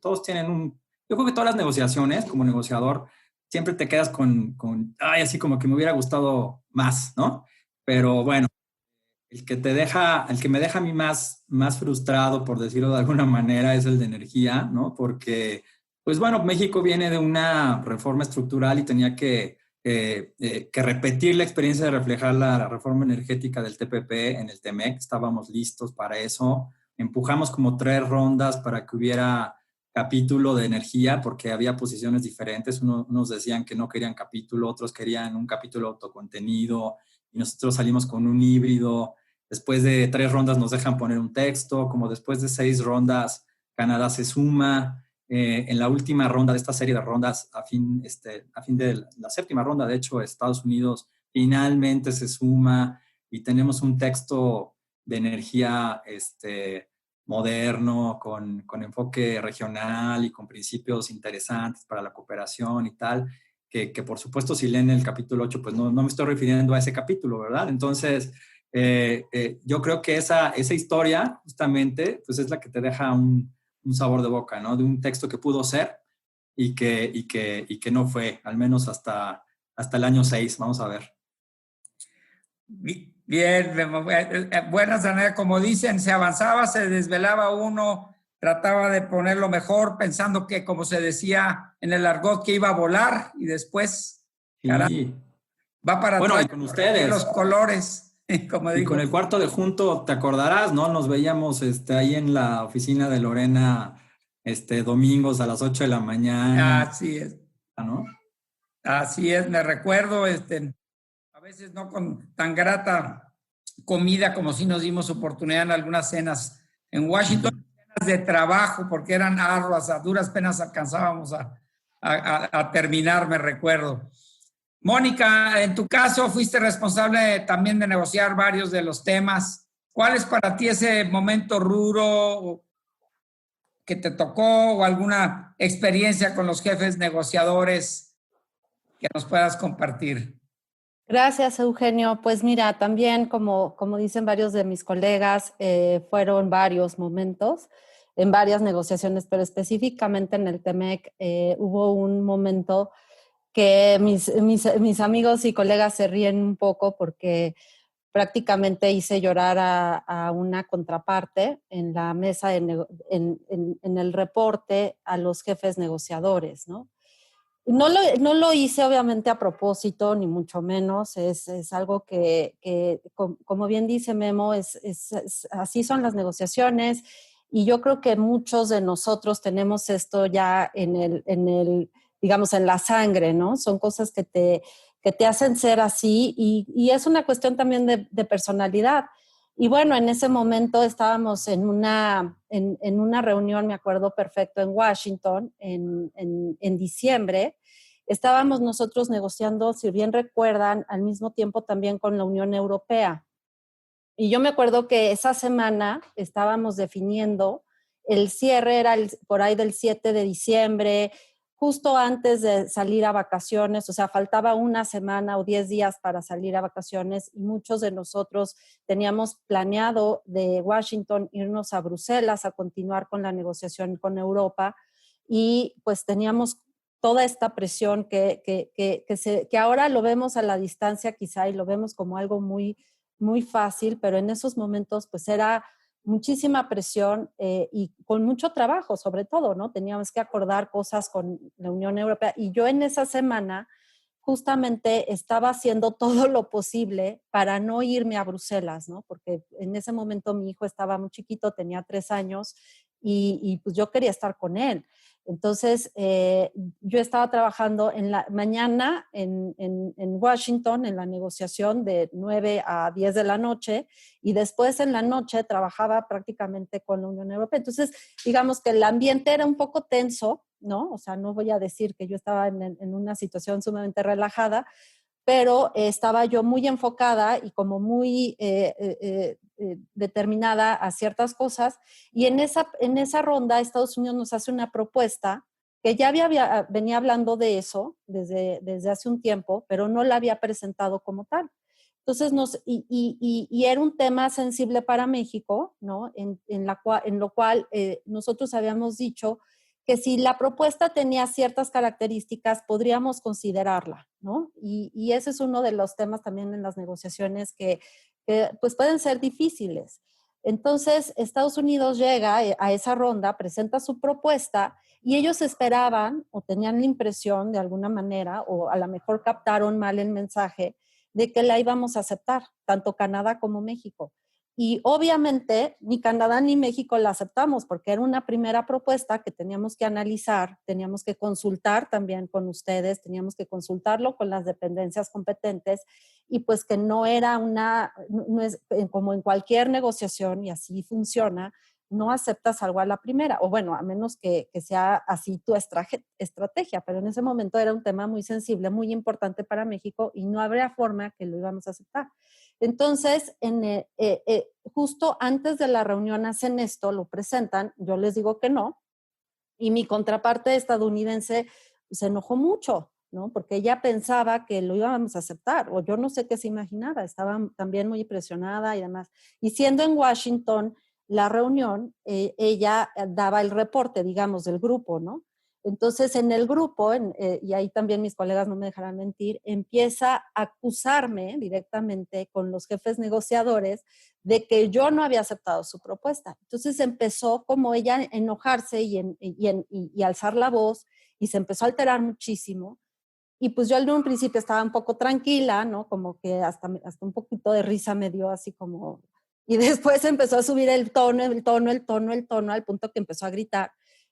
Todos tienen yo creo que todas las negociaciones, como negociador, siempre te quedas con ay, así como que me hubiera gustado más, ¿no? Pero bueno, el que me deja a mí más frustrado, por decirlo de alguna manera, es el de energía, ¿no? Porque, pues bueno, México viene de una reforma estructural y tenía que repetir la experiencia de reflejar la reforma energética del TPP en el TEMEC. Estábamos listos para eso. Empujamos como 3 rondas para que hubiera capítulo de energía, porque había posiciones diferentes. Unos decían que no querían capítulo, otros querían un capítulo autocontenido, y nosotros salimos con un híbrido. Después de 3 rondas nos dejan poner un texto. Como después de 6 rondas, Canadá se suma. En la última ronda de esta serie de rondas, a fin de la 7ª ronda, de hecho, Estados Unidos finalmente se suma, y tenemos un texto de energía moderno, con enfoque regional y con principios interesantes para la cooperación y tal, que por supuesto, si leen el capítulo 8, pues no me estoy refiriendo a ese capítulo, ¿verdad? Entonces, yo creo que esa historia, justamente, pues es la que te deja un sabor de boca, ¿no? De un texto que pudo ser y que no fue, al menos hasta el año 6, vamos a ver. Bien, buenas, Daniela. Como dicen, se avanzaba, se desvelaba uno, trataba de ponerlo mejor, pensando que, como se decía en el argot, que iba a volar, y después, sí, va para bueno, atrás, y con ustedes. Los colores. Como y con el cuarto de junto, te acordarás, ¿no? Nos veíamos ahí en la oficina de Lorena domingos a las 8 de la mañana. Así es. ¿No? Así es, me recuerdo, a veces no con tan grata comida como si nos dimos oportunidad en algunas cenas en Washington, cenas de trabajo, porque eran arduas, a duras penas alcanzábamos a terminar, me recuerdo. Mónica, en tu caso fuiste responsable también de negociar varios de los temas. ¿Cuál es para ti ese momento rudo que te tocó, o alguna experiencia con los jefes negociadores que nos puedas compartir? Gracias, Eugenio. Pues mira, también como dicen varios de mis colegas, fueron varios momentos en varias negociaciones, pero específicamente en el TEMEC hubo un momento que mis amigos y colegas se ríen un poco, porque prácticamente hice llorar a una contraparte en la mesa, en el reporte a los jefes negociadores, ¿no? No lo hice obviamente a propósito, ni mucho menos. Es algo que, como bien dice Memo, así son las negociaciones, y yo creo que muchos de nosotros tenemos esto ya digamos, en la sangre, ¿no? Son cosas que te hacen ser así, y es una cuestión también de personalidad. Y bueno, en ese momento estábamos en una reunión, me acuerdo perfecto, en Washington, en diciembre. Estábamos nosotros negociando, si bien recuerdan, al mismo tiempo también con la Unión Europea. Y yo me acuerdo que esa semana estábamos definiendo, el cierre era por ahí del 7 de diciembre, justo antes de salir a vacaciones, o sea, faltaba una semana o 10 días para salir a vacaciones, y muchos de nosotros teníamos planeado de Washington irnos a Bruselas a continuar con la negociación con Europa, y pues teníamos toda esta presión que ahora lo vemos a la distancia quizá, y lo vemos como algo muy, muy fácil, pero en esos momentos pues era muchísima presión y con mucho trabajo, sobre todo, ¿no? Teníamos que acordar cosas con la Unión Europea, y yo en esa semana justamente estaba haciendo todo lo posible para no irme a Bruselas, ¿no? Porque en ese momento mi hijo estaba muy chiquito, tenía 3 años y pues yo quería estar con él. Entonces, yo estaba trabajando en la mañana en Washington en la negociación de 9 a 10 de la noche y después en la noche trabajaba prácticamente con la Unión Europea. Entonces, digamos que el ambiente era un poco tenso, ¿no? O sea, no voy a decir que yo estaba en una situación sumamente relajada, pero estaba yo muy enfocada y como muy determinada a ciertas cosas. Y en esa ronda Estados Unidos nos hace una propuesta que ya venía hablando de eso desde hace un tiempo, pero no la había presentado como tal. Entonces, y era un tema sensible para México, ¿no? En lo cual nosotros habíamos dicho que si la propuesta tenía ciertas características, podríamos considerarla, ¿no? Y ese es uno de los temas también en las negociaciones que pues pueden ser difíciles. Entonces, Estados Unidos llega a esa ronda, presenta su propuesta y ellos esperaban o tenían la impresión de alguna manera, o a lo mejor captaron mal el mensaje, de que la íbamos a aceptar, tanto Canadá como México. Y obviamente ni Canadá ni México la aceptamos porque era una primera propuesta que teníamos que analizar, teníamos que consultar también con ustedes, teníamos que consultarlo con las dependencias competentes y pues que no era no es como en cualquier negociación y así funciona, no aceptas algo a la primera, o bueno, a menos que sea así tu estrategia, pero en ese momento era un tema muy sensible, muy importante para México y no habría forma que lo íbamos a aceptar. Entonces, justo antes de la reunión hacen esto, lo presentan, yo les digo que no, y mi contraparte estadounidense se enojó mucho, ¿no? Porque ella pensaba que lo íbamos a aceptar, o yo no sé qué se imaginaba, estaba también muy impresionada y demás. Y siendo en Washington la reunión, ella daba el reporte, digamos, del grupo, ¿no? Entonces, en el grupo, y ahí también mis colegas no me dejarán mentir, empieza a acusarme directamente con los jefes negociadores de que yo no había aceptado su propuesta. Entonces empezó como ella a enojarse y alzar la voz y se empezó a alterar muchísimo. Y pues yo en un principio estaba un poco tranquila, ¿no? Como que hasta un poquito de risa me dio así como... Y después empezó a subir el tono, al punto que empezó a gritar.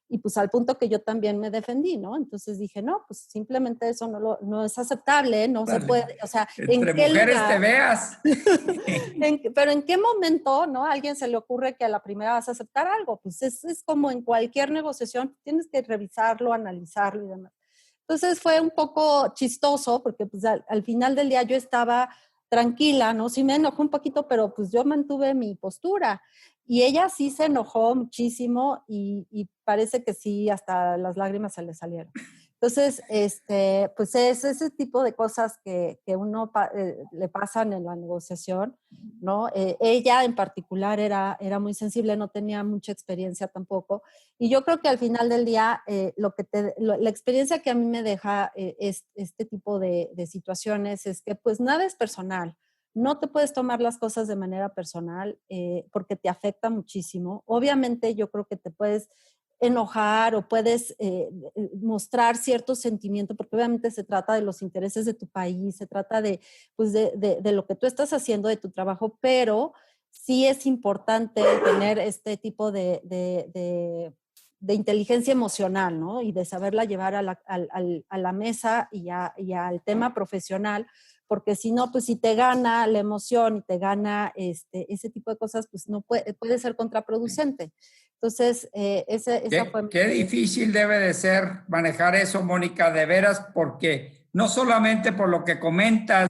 Y pues al punto que yo también me defendí, ¿no? Entonces dije, no, pues simplemente eso no es aceptable, no se puede, o sea, entre mujeres te veas. Pero ¿en qué momento, no? A alguien se le ocurre que a la primera vas a aceptar algo? Pues es como en cualquier negociación, tienes que revisarlo, analizarlo y demás. Entonces fue un poco chistoso porque pues al final del día yo estaba tranquila, ¿no? Sí me enojó un poquito, pero pues yo mantuve mi postura. Y ella sí se enojó muchísimo y parece que sí, hasta las lágrimas se le salieron. Entonces, pues es ese tipo de cosas que uno le pasan en la negociación, ¿no? Ella en particular era muy sensible, no tenía mucha experiencia tampoco. Y yo creo que al final del día, la experiencia que a mí me deja este tipo de situaciones es que pues nada es personal. No te puedes tomar las cosas de manera personal porque te afecta muchísimo. Obviamente yo creo que te puedes enojar o puedes mostrar cierto sentimiento, porque obviamente se trata de los intereses de tu país, se trata de lo que tú estás haciendo, de tu trabajo, pero sí es importante tener este tipo de inteligencia emocional, ¿no? Y de saberla llevar a la mesa y al tema profesional, porque si no, pues si te gana la emoción y te gana ese tipo de cosas, pues no puede ser contraproducente. Entonces, esa fue... Qué difícil debe de ser manejar eso, Mónica, de veras, porque no solamente por lo que comentas,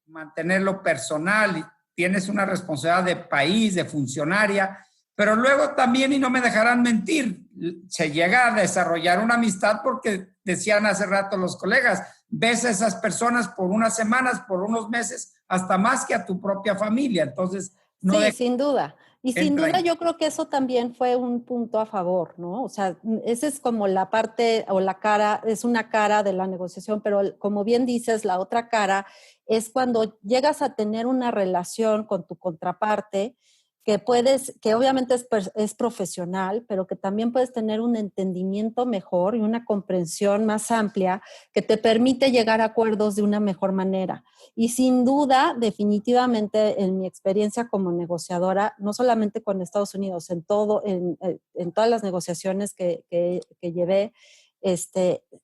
mantenerlo personal, tienes una responsabilidad de país, de funcionaria, pero luego también, y no me dejarán mentir, se llega a desarrollar una amistad porque decían hace rato los colegas, ves a esas personas por unas semanas, por unos meses, hasta más que a tu propia familia. Entonces, no sí, sin duda. Y sin duda yo creo que eso también fue un punto a favor, ¿no? O sea, esa es como la parte o la cara, es una cara de la negociación, pero como bien dices, la otra cara es cuando llegas a tener una relación con tu contraparte que obviamente es profesional, pero que también puedes tener un entendimiento mejor y una comprensión más amplia que te permite llegar a acuerdos de una mejor manera. Y sin duda, definitivamente, en mi experiencia como negociadora, no solamente con Estados Unidos, en todas las negociaciones que llevé,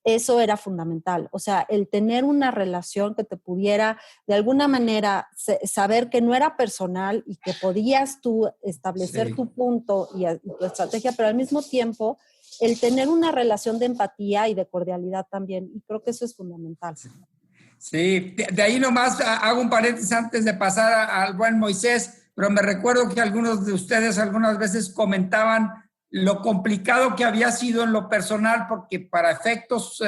eso era fundamental. O sea, el tener una relación que te pudiera de alguna manera saber que no era personal y que podías tú establecer tu punto y tu estrategia, pero al mismo tiempo el tener una relación de empatía y de cordialidad también. Y creo que eso es fundamental. Sí, de ahí nomás hago un paréntesis antes de pasar al buen Moisés, pero me recuerdo que algunos de ustedes algunas veces comentaban lo complicado que había sido en lo personal, porque para efectos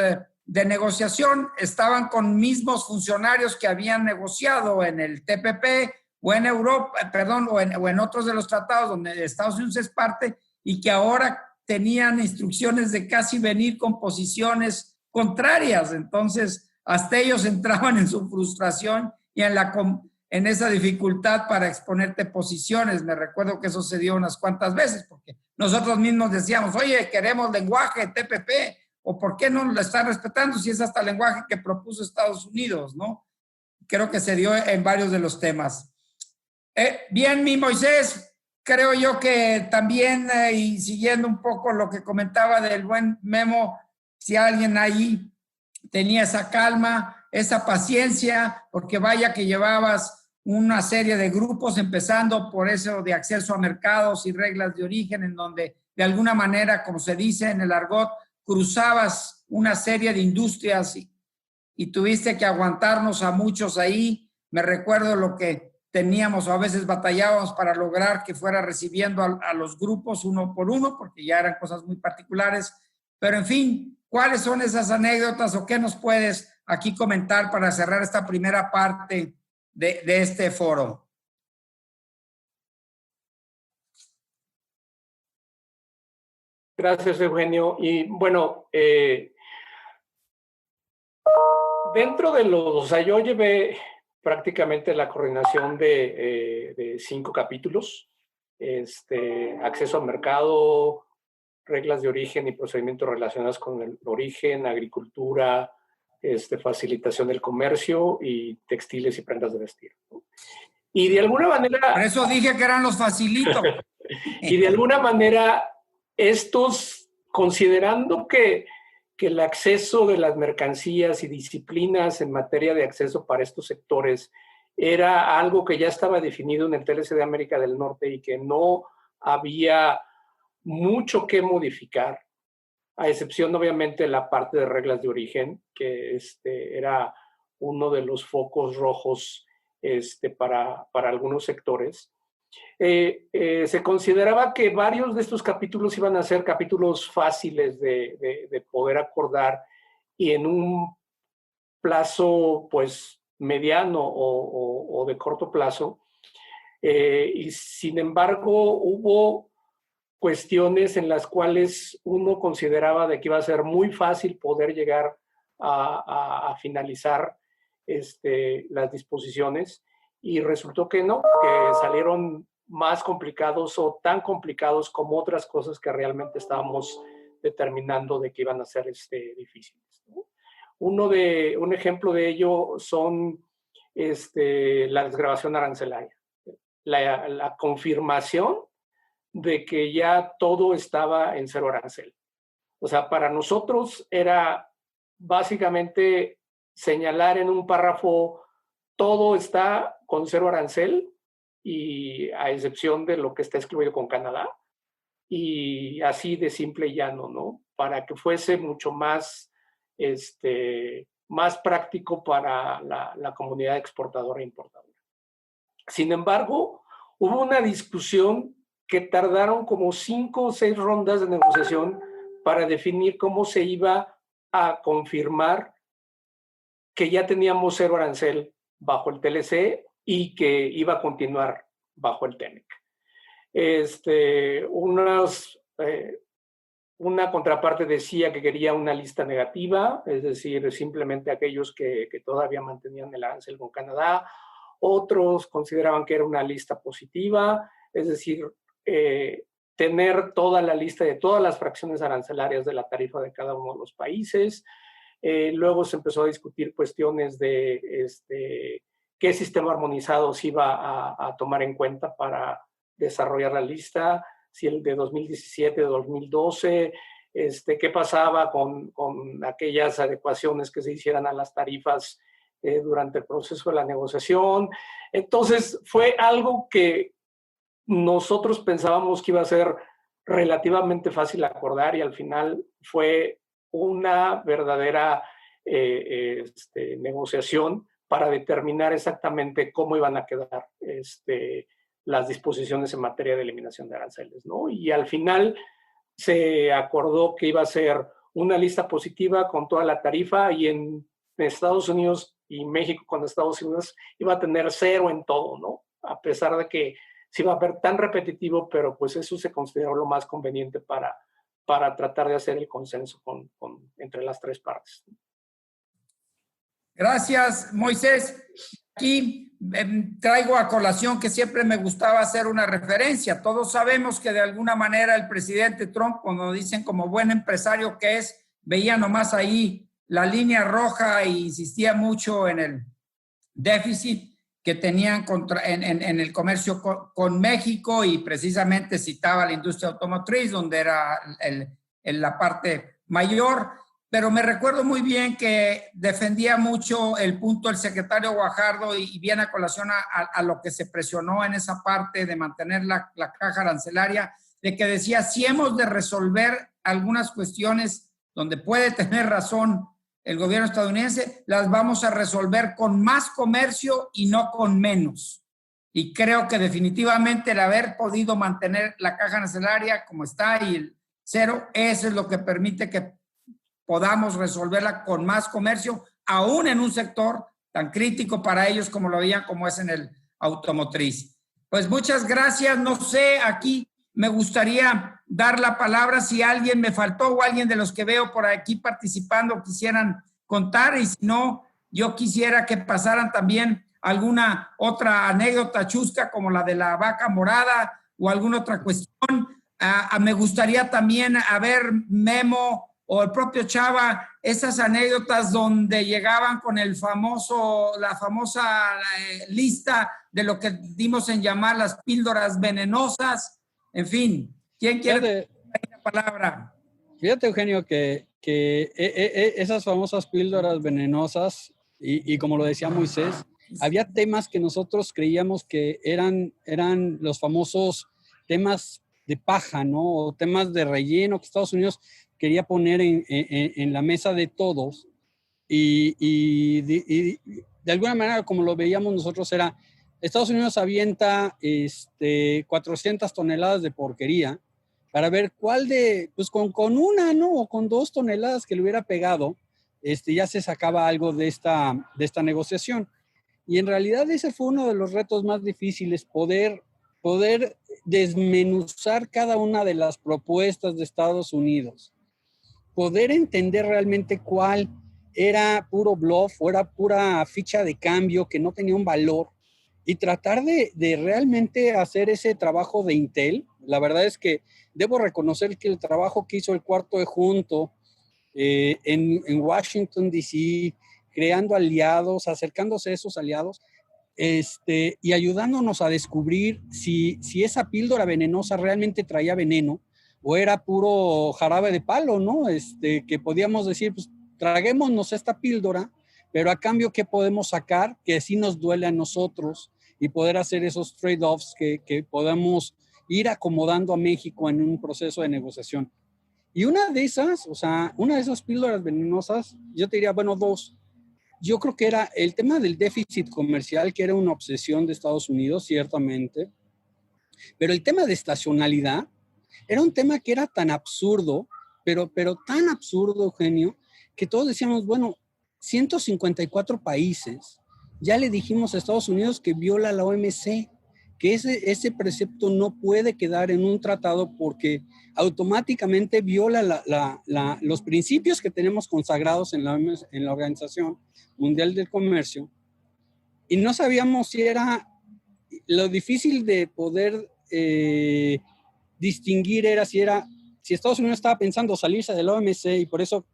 de negociación estaban con mismos funcionarios que habían negociado en el TPP o en Europa, perdón, o en otros de los tratados donde Estados Unidos es parte, y que ahora tenían instrucciones de casi venir con posiciones contrarias. Entonces, hasta ellos entraban en su frustración y en esa dificultad para exponerte posiciones. Me recuerdo que eso se dio unas cuantas veces, porque nosotros mismos decíamos, oye, queremos lenguaje TPP, o ¿por qué no lo están respetando si es hasta el lenguaje que propuso Estados Unidos, ¿no? Creo que se dio en varios de los temas. Bien, mi Moisés, creo yo que también, y siguiendo un poco lo que comentaba del buen Memo, si alguien ahí tenía esa calma, esa paciencia, porque vaya que llevabas una serie de grupos, empezando por eso de acceso a mercados y reglas de origen, en donde de alguna manera, como se dice en el argot, cruzabas una serie de industrias y tuviste que aguantarnos a muchos ahí. Me recuerdo lo que teníamos o a veces batallábamos para lograr que fuera recibiendo a los grupos uno por uno, porque ya eran cosas muy particulares. Pero en fin, ¿cuáles son esas anécdotas o qué nos puedes aquí comentar para cerrar esta primera parte de este foro? Gracias, Eugenio. Y bueno, dentro de o sea, yo llevé prácticamente la coordinación de 5 capítulos, acceso al mercado, reglas de origen y procedimientos relacionados con el origen, agricultura, facilitación del comercio y textiles y prendas de vestir, ¿no? Y de alguna manera... Por eso dije que eran los facilitos. Y de alguna manera, considerando que el acceso de las mercancías y disciplinas en materia de acceso para estos sectores era algo que ya estaba definido en el TLC de América del Norte y que no había mucho que modificar, a excepción obviamente de la parte de reglas de origen, que era uno de los focos rojos para algunos sectores. Se consideraba que varios de estos capítulos iban a ser capítulos fáciles de poder acordar y en un plazo pues mediano o de corto plazo. Y sin embargo hubo cuestiones en las cuales uno consideraba de que iba a ser muy fácil poder llegar a finalizar las disposiciones, y resultó que no, que salieron más complicados o tan complicados como otras cosas que realmente estábamos determinando de que iban a ser difíciles, ¿no? Un ejemplo de ello son la desgravación arancelaria, la confirmación de que ya todo estaba en cero arancel. O sea, para nosotros era básicamente señalar en un párrafo todo está con cero arancel y a excepción de lo que está excluido con Canadá, y así de simple y llano, ¿no? Para que fuese mucho más, más práctico para la comunidad exportadora e importadora. Sin embargo, hubo una discusión que tardaron como 5 o 6 rondas de negociación para definir cómo se iba a confirmar que ya teníamos cero arancel bajo el TLC y que iba a continuar bajo el TEMEC. Una contraparte decía que quería una lista negativa, es decir, simplemente aquellos que todavía mantenían el arancel con Canadá. Otros consideraban que era una lista positiva. es decir, tener toda la lista de todas las fracciones arancelarias de la tarifa de cada uno de los países. Luego se empezó a discutir cuestiones de qué sistema armonizado se iba a tomar en cuenta para desarrollar la lista, si el de 2017, de 2012, qué pasaba con aquellas adecuaciones que se hicieran a las tarifas durante el proceso de la negociación. Entonces fue algo que nosotros pensábamos que iba a ser relativamente fácil acordar y al final fue una verdadera negociación para determinar exactamente cómo iban a quedar las disposiciones en materia de eliminación de aranceles, ¿no? Y al final se acordó que iba a ser una lista positiva con toda la tarifa y en Estados Unidos y México con Estados Unidos iba a tener 0 en todo, ¿no? A pesar de que se iba a ver tan repetitivo, pero pues eso se consideró lo más conveniente para tratar de hacer el consenso entre las 3 partes. Gracias, Moisés. Aquí traigo a colación que siempre me gustaba hacer una referencia. Todos sabemos que de alguna manera el presidente Trump, cuando dicen como buen empresario que es, veía nomás ahí la línea roja e insistía mucho en el déficit que tenían en el comercio con México y precisamente citaba la industria automotriz, donde era la parte mayor. Pero me recuerdo muy bien que defendía mucho el punto del secretario Guajardo y viene a colación a lo que se presionó en esa parte de mantener la caja arancelaria, de que decía, si hemos de resolver algunas cuestiones donde puede tener razón el gobierno estadounidense, las vamos a resolver con más comercio y no con menos. Y creo que definitivamente el haber podido mantener la caja arancelaria como está y el 0, eso es lo que permite que podamos resolverla con más comercio, aún en un sector tan crítico para ellos como lo veían, como es en el automotriz. Pues muchas gracias. No sé, aquí me gustaría dar la palabra si alguien me faltó o alguien de los que veo por aquí participando quisieran contar, y si no, yo quisiera que pasaran también alguna otra anécdota chusca como la de la vaca morada o alguna otra cuestión. Me gustaría también ver Memo o el propio Chava, esas anécdotas donde llegaban con la famosa lista de lo que dimos en llamar las píldoras venenosas. En fin, ¿quién quiere la palabra? Fíjate, Eugenio, que esas famosas píldoras venenosas, y como lo decía Moisés, había temas que nosotros creíamos que eran los famosos temas de paja, ¿no? O temas de relleno que Estados Unidos quería poner en la mesa de todos y de alguna manera, como lo veíamos nosotros, era Estados Unidos avienta 400 toneladas de porquería para ver cuál pues con una, ¿no? O con 2 toneladas que le hubiera pegado, ya se sacaba algo de esta negociación. Y en realidad ese fue uno de los retos más difíciles, poder desmenuzar cada una de las propuestas de Estados Unidos, poder entender realmente cuál era puro bluff o era pura ficha de cambio que no tenía un valor y tratar de realmente hacer ese trabajo de intel. La verdad es que debo reconocer que el trabajo que hizo el cuarto de junto en Washington, D.C., creando aliados, acercándose a esos aliados, y ayudándonos a descubrir si esa píldora venenosa realmente traía veneno o era puro jarabe de palo, ¿no? Que podíamos decir, pues traguémonos esta píldora, pero a cambio, ¿qué podemos sacar? Que sí nos duele a nosotros y poder hacer esos trade-offs que podamos ir acomodando a México en un proceso de negociación. Y una de esas píldoras venenosas, yo te diría, bueno, 2. Yo creo que era el tema del déficit comercial, que era una obsesión de Estados Unidos, ciertamente, pero el tema de estacionalidad era un tema que era tan absurdo, pero tan absurdo, Eugenio, que todos decíamos, bueno, 154 países, ya le dijimos a Estados Unidos que viola la OMC, que ese precepto no puede quedar en un tratado porque automáticamente viola los principios que tenemos consagrados en la Organización Mundial del Comercio. Y no sabíamos si era lo difícil de poder distinguir era si Estados Unidos estaba pensando salirse de la OMC y por eso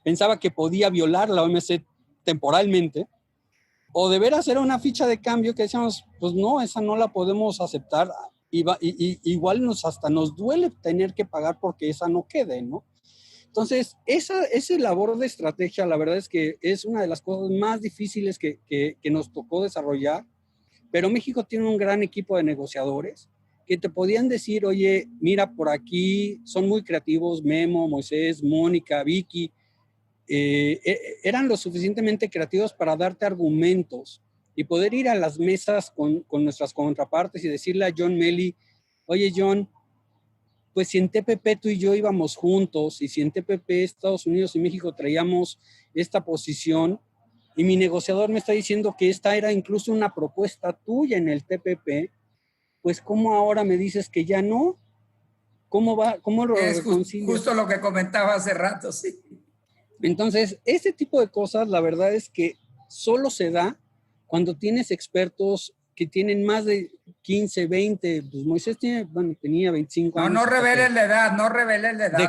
pensaba que podía violar la OMC temporalmente, o de veras era una ficha de cambio que decíamos, pues no, esa no la podemos aceptar, igual hasta nos duele tener que pagar porque esa no quede, ¿no? Entonces, esa labor de estrategia, la verdad es que es una de las cosas más difíciles que nos tocó desarrollar, pero México tiene un gran equipo de negociadores que te podían decir, oye, mira, por aquí son muy creativos, Memo, Moisés, Mónica, Vicky, eran lo suficientemente creativos para darte argumentos y poder ir a las mesas con nuestras contrapartes y decirle a John Meli, oye, John, pues si en TPP tú y yo íbamos juntos y si en TPP Estados Unidos y México traíamos esta posición y mi negociador me está diciendo que esta era incluso una propuesta tuya en el TPP, pues ¿cómo ahora me dices que ya no? ¿Cómo lo reconcilias? Justo lo que comentaba hace rato, sí. Entonces, este tipo de cosas, la verdad es que solo se da cuando tienes expertos que tienen más de 15, 20, pues Moisés tenía 25 años. No reveles la edad, no reveles la edad. De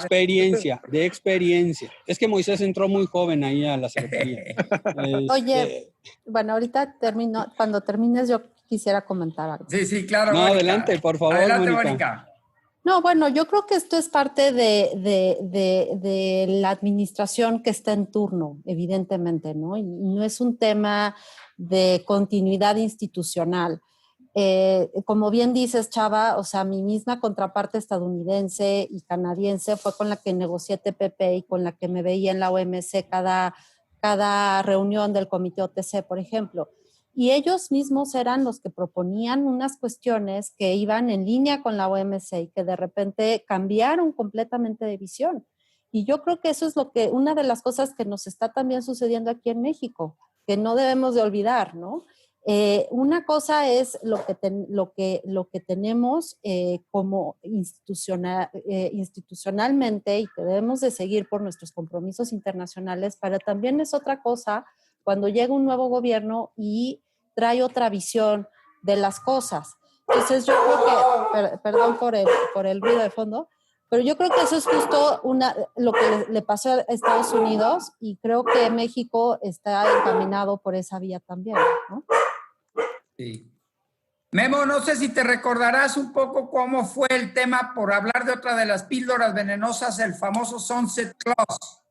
experiencia. Es que Moisés entró muy joven ahí a la secretaría. Oye, bueno, ahorita cuando termines yo quisiera comentar algo. Sí, claro. No, Mónica. Adelante, por favor, Adelante, Mónica. No, bueno, yo creo que esto es parte de la administración que está en turno, evidentemente, ¿no? Y no es un tema de continuidad institucional. Como bien dices, Chava, o sea, mi misma contraparte estadounidense y canadiense fue con la que negocié TPP y con la que me veía en la OMC cada reunión del comité OTC, por ejemplo. Y ellos mismos eran los que proponían unas cuestiones que iban en línea con la OMC y que de repente cambiaron completamente de visión. Y yo creo que eso es una de las cosas que nos está también sucediendo aquí en México, que no debemos de olvidar, ¿no? Una cosa es lo que tenemos como institucionalmente y que debemos de seguir por nuestros compromisos internacionales, pero también es otra cosa cuando llega un nuevo gobierno y trae otra visión de las cosas. Entonces yo creo que, perdón por el ruido de fondo, pero yo creo que eso es justo lo que le pasó a Estados Unidos y creo que México está encaminado por esa vía también, ¿no? Sí. Memo, no sé si te recordarás un poco cómo fue el tema, por hablar de otra de las píldoras venenosas, el famoso Sunset Clause.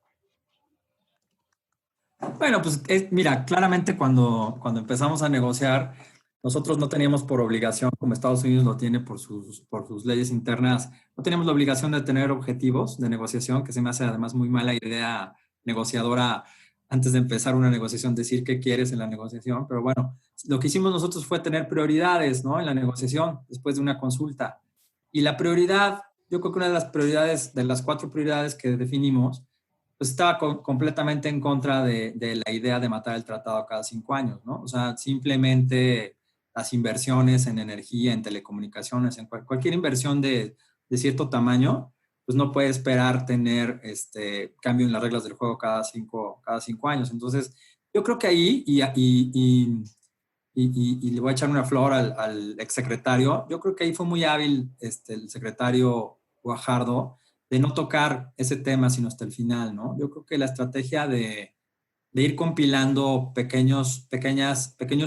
Bueno, pues mira, claramente cuando empezamos a negociar, nosotros no teníamos por obligación, como Estados Unidos lo tiene por sus leyes internas, no teníamos la obligación de tener objetivos de negociación, que se me hace además muy mala idea negociadora antes de empezar una negociación decir qué quieres en la negociación, pero bueno, lo que hicimos nosotros fue tener prioridades, ¿no? En la negociación, después de una consulta. Y la prioridad, yo creo que una de las prioridades, de las 4 prioridades que definimos, pues estaba completamente en contra de la idea de matar el tratado cada 5 años, ¿no? O sea, simplemente las inversiones en energía, en telecomunicaciones, en cualquier inversión de cierto tamaño, pues no puede esperar tener cambio en las reglas del juego cada cinco años. Entonces, yo creo que ahí, y le voy a echar una flor al exsecretario, yo creo que ahí fue muy hábil el secretario Guajardo de no tocar ese tema sino hasta el final, ¿no? Yo creo que la estrategia de ir compilando pequeños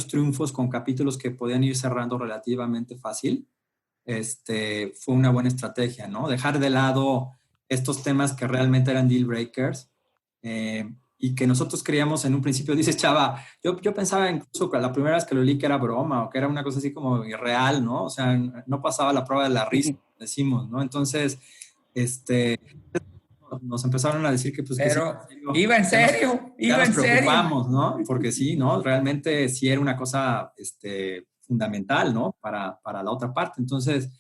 triunfos con capítulos que podían ir cerrando relativamente fácil, fue una buena estrategia, ¿no? Dejar de lado estos temas que realmente eran deal breakers y que nosotros creíamos en un principio, dice Chava, yo pensaba incluso que la primera vez que lo leí que era broma o que era una cosa así como irreal, ¿no? O sea, no pasaba la prueba de la risa, decimos, ¿no? Entonces, nos empezaron a decir que pues... Pero que iba en serio, iba en serio. Nos preocupamos, ¿no? Porque sí, ¿no? Realmente sí era una cosa fundamental, ¿no? Para la otra parte. Entonces,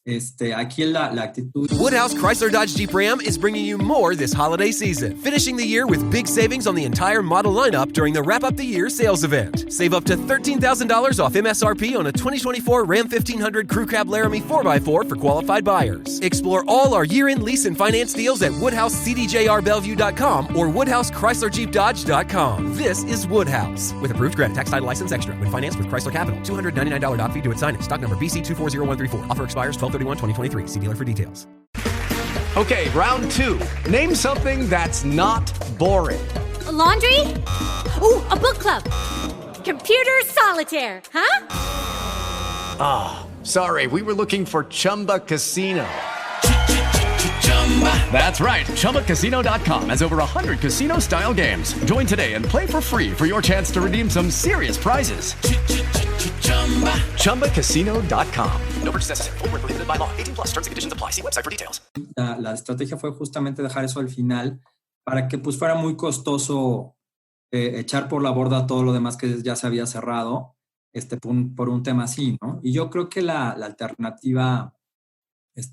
Aquí la actitud. Woodhouse Chrysler Dodge Jeep Ram is bringing you more this holiday season, finishing the year with big savings on the entire model lineup during the Wrap Up the Year sales event. Save up to $13,000 off MSRP on a 2024 Ram 1500 Crew Cab Laramie 4x4 for qualified buyers. Explore all our year-end lease and finance deals at WoodhouseCDJRBellevue.com or WoodhouseChryslerJeepDodge.com. This is Woodhouse. With approved credit, tax title license extra. When financed with Chrysler Capital. $299 doc fee due at signing. Stock number BC240134. Offer expires 12/31/2023. See dealer for details. Okay, round two. Name something that's not boring. A laundry? Ooh, a book club. Computer solitaire, huh? Ah, sorry, we were looking for Chumba Casino. That's right. ChumbaCasino.com has over 100 casino-style games. Join today and play for free for your chance to redeem some serious prizes. ChumbaCasino.com. No purchase necessary. Void where prohibited by law. 18+. Terms and conditions apply. See website for details. La estrategia fue justamente dejar eso al final para que pues fuera muy costoso echar por la borda todo lo demás que ya se había cerrado por un tema así, ¿no? Y yo creo que la alternativa pues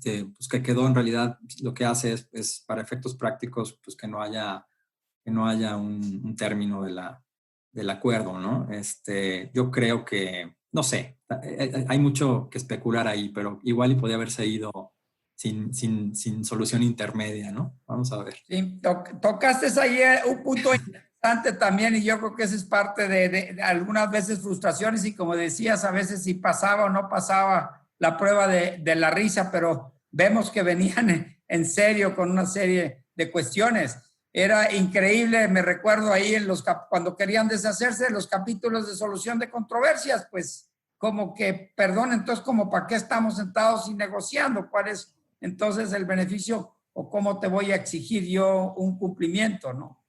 que quedó en realidad lo que hace es para efectos prácticos pues que no haya un término del acuerdo, ¿no? Yo creo que, no sé, hay mucho que especular ahí, pero igual y podía haberse ido sin solución intermedia, ¿no? Vamos a ver. Sí, tocaste ahí un punto interesante también, y yo creo que esa es parte de algunas veces frustraciones, y como decías, a veces si pasaba o no pasaba la prueba de la risa, pero vemos que venían en serio con una serie de cuestiones. Era increíble, me recuerdo ahí cuando querían deshacerse de los capítulos de solución de controversias, pues como que, perdón, entonces como para qué estamos sentados y negociando, cuál es entonces el beneficio o cómo te voy a exigir yo un cumplimiento, ¿no?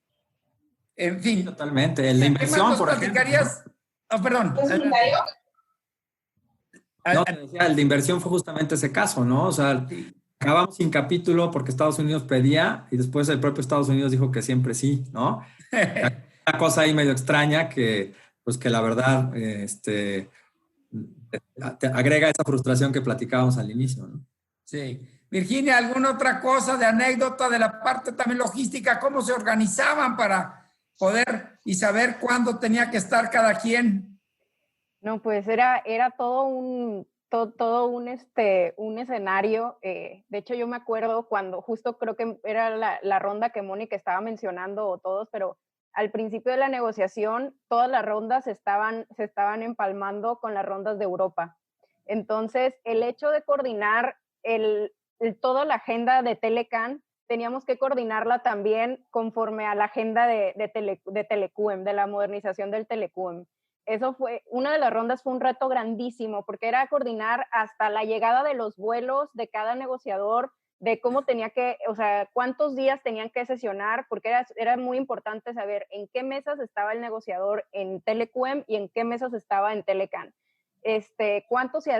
En fin. Totalmente, el de inversión, por ejemplo. Oh, perdón. No, te decía, el de inversión fue justamente ese caso, ¿no? O sea, acabamos sin capítulo porque Estados Unidos pedía y después el propio Estados Unidos dijo que siempre sí, ¿no? Una cosa ahí medio extraña que la verdad te agrega esa frustración que platicábamos al inicio, ¿no? Sí. Virginia, ¿alguna otra cosa de anécdota de la parte también logística? ¿Cómo se organizaban para poder y saber cuándo tenía que estar cada quien? No, pues era todo un escenario. De hecho, yo me acuerdo cuando justo creo que era la ronda que Mónica estaba mencionando, o todos, pero al principio de la negociación, todas las rondas se estaban empalmando con las rondas de Europa. Entonces, el hecho de coordinar toda la agenda de Telecan, teníamos que coordinarla también conforme a la agenda de Telecuem, de la modernización del Telecuem. Eso una de las rondas fue un reto grandísimo, porque era coordinar hasta la llegada de los vuelos de cada negociador, de cómo cuántos días tenían que sesionar, porque era muy importante saber en qué mesas estaba el negociador en Telecuem y en qué mesas estaba en Telecan. Cuánto se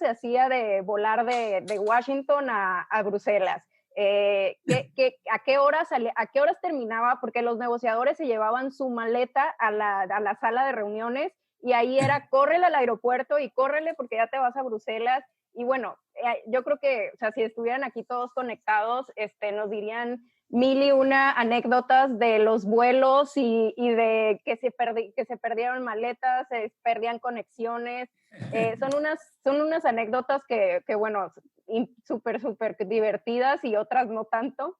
hacía de volar de Washington a Bruselas. ¿A qué horas terminaba? Porque los negociadores se llevaban su maleta a la sala de reuniones, y ahí era córrele al aeropuerto y córrele porque ya te vas a Bruselas. Y bueno, yo creo que, o sea, si estuvieran aquí todos conectados, nos dirían 1001 anécdotas de los vuelos y de que se perdieron maletas, se perdían conexiones. Son unas anécdotas que bueno, súper divertidas, y otras no tanto,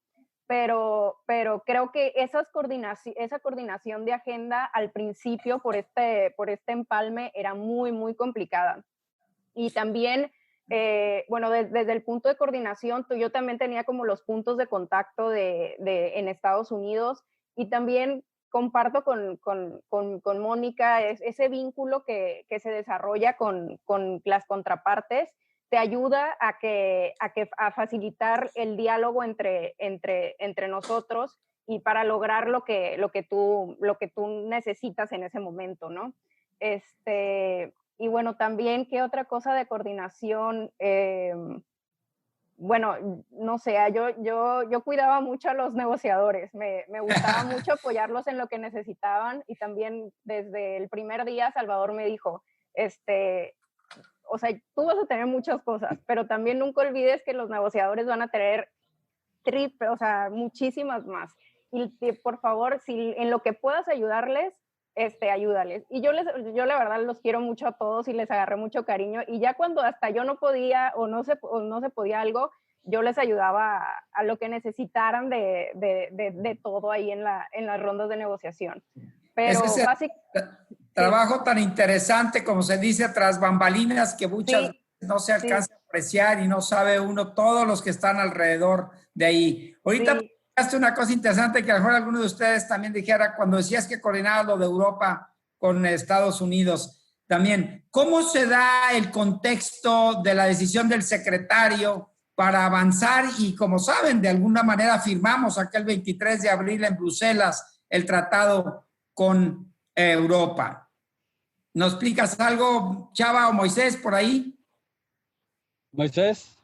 pero creo que esa coordinación de agenda al principio por este empalme era muy, muy complicada. Y también, desde el punto de coordinación, yo también tenía como los puntos de contacto en Estados Unidos, y también comparto con Mónica ese vínculo que se desarrolla con las contrapartes, te ayuda a facilitar el diálogo entre nosotros, y para lograr lo que tú necesitas en ese momento, ¿no? Y bueno, también, ¿qué otra cosa de coordinación? Bueno, no sé, yo cuidaba mucho a los negociadores, me gustaba mucho apoyarlos en lo que necesitaban, y también desde el primer día Salvador me dijo, o sea, tú vas a tener muchas cosas, pero también nunca olvides que los negociadores van a tener o sea, muchísimas más. Y por favor, si en lo que puedas ayudarles, ayúdales. Y yo la verdad los quiero mucho a todos y les agarré mucho cariño. Y ya cuando hasta yo no podía o no se podía algo, yo les ayudaba a lo que necesitaran de todo ahí en las rondas de negociación. Pero es trabajo tan interesante, como se dice, tras bambalinas, que muchas veces no se alcanza a apreciar y no sabe uno todos los que están alrededor de ahí. Ahorita platicaste una cosa interesante que a lo mejor alguno de ustedes también dijera cuando decías que coordinabas lo de Europa con Estados Unidos. También, ¿cómo se da el contexto de la decisión del secretario para avanzar? Y como saben, de alguna manera firmamos aquel 23 de abril en Bruselas el tratado con Europa. ¿Nos explicas algo, Chava o Moisés, por ahí? Moisés.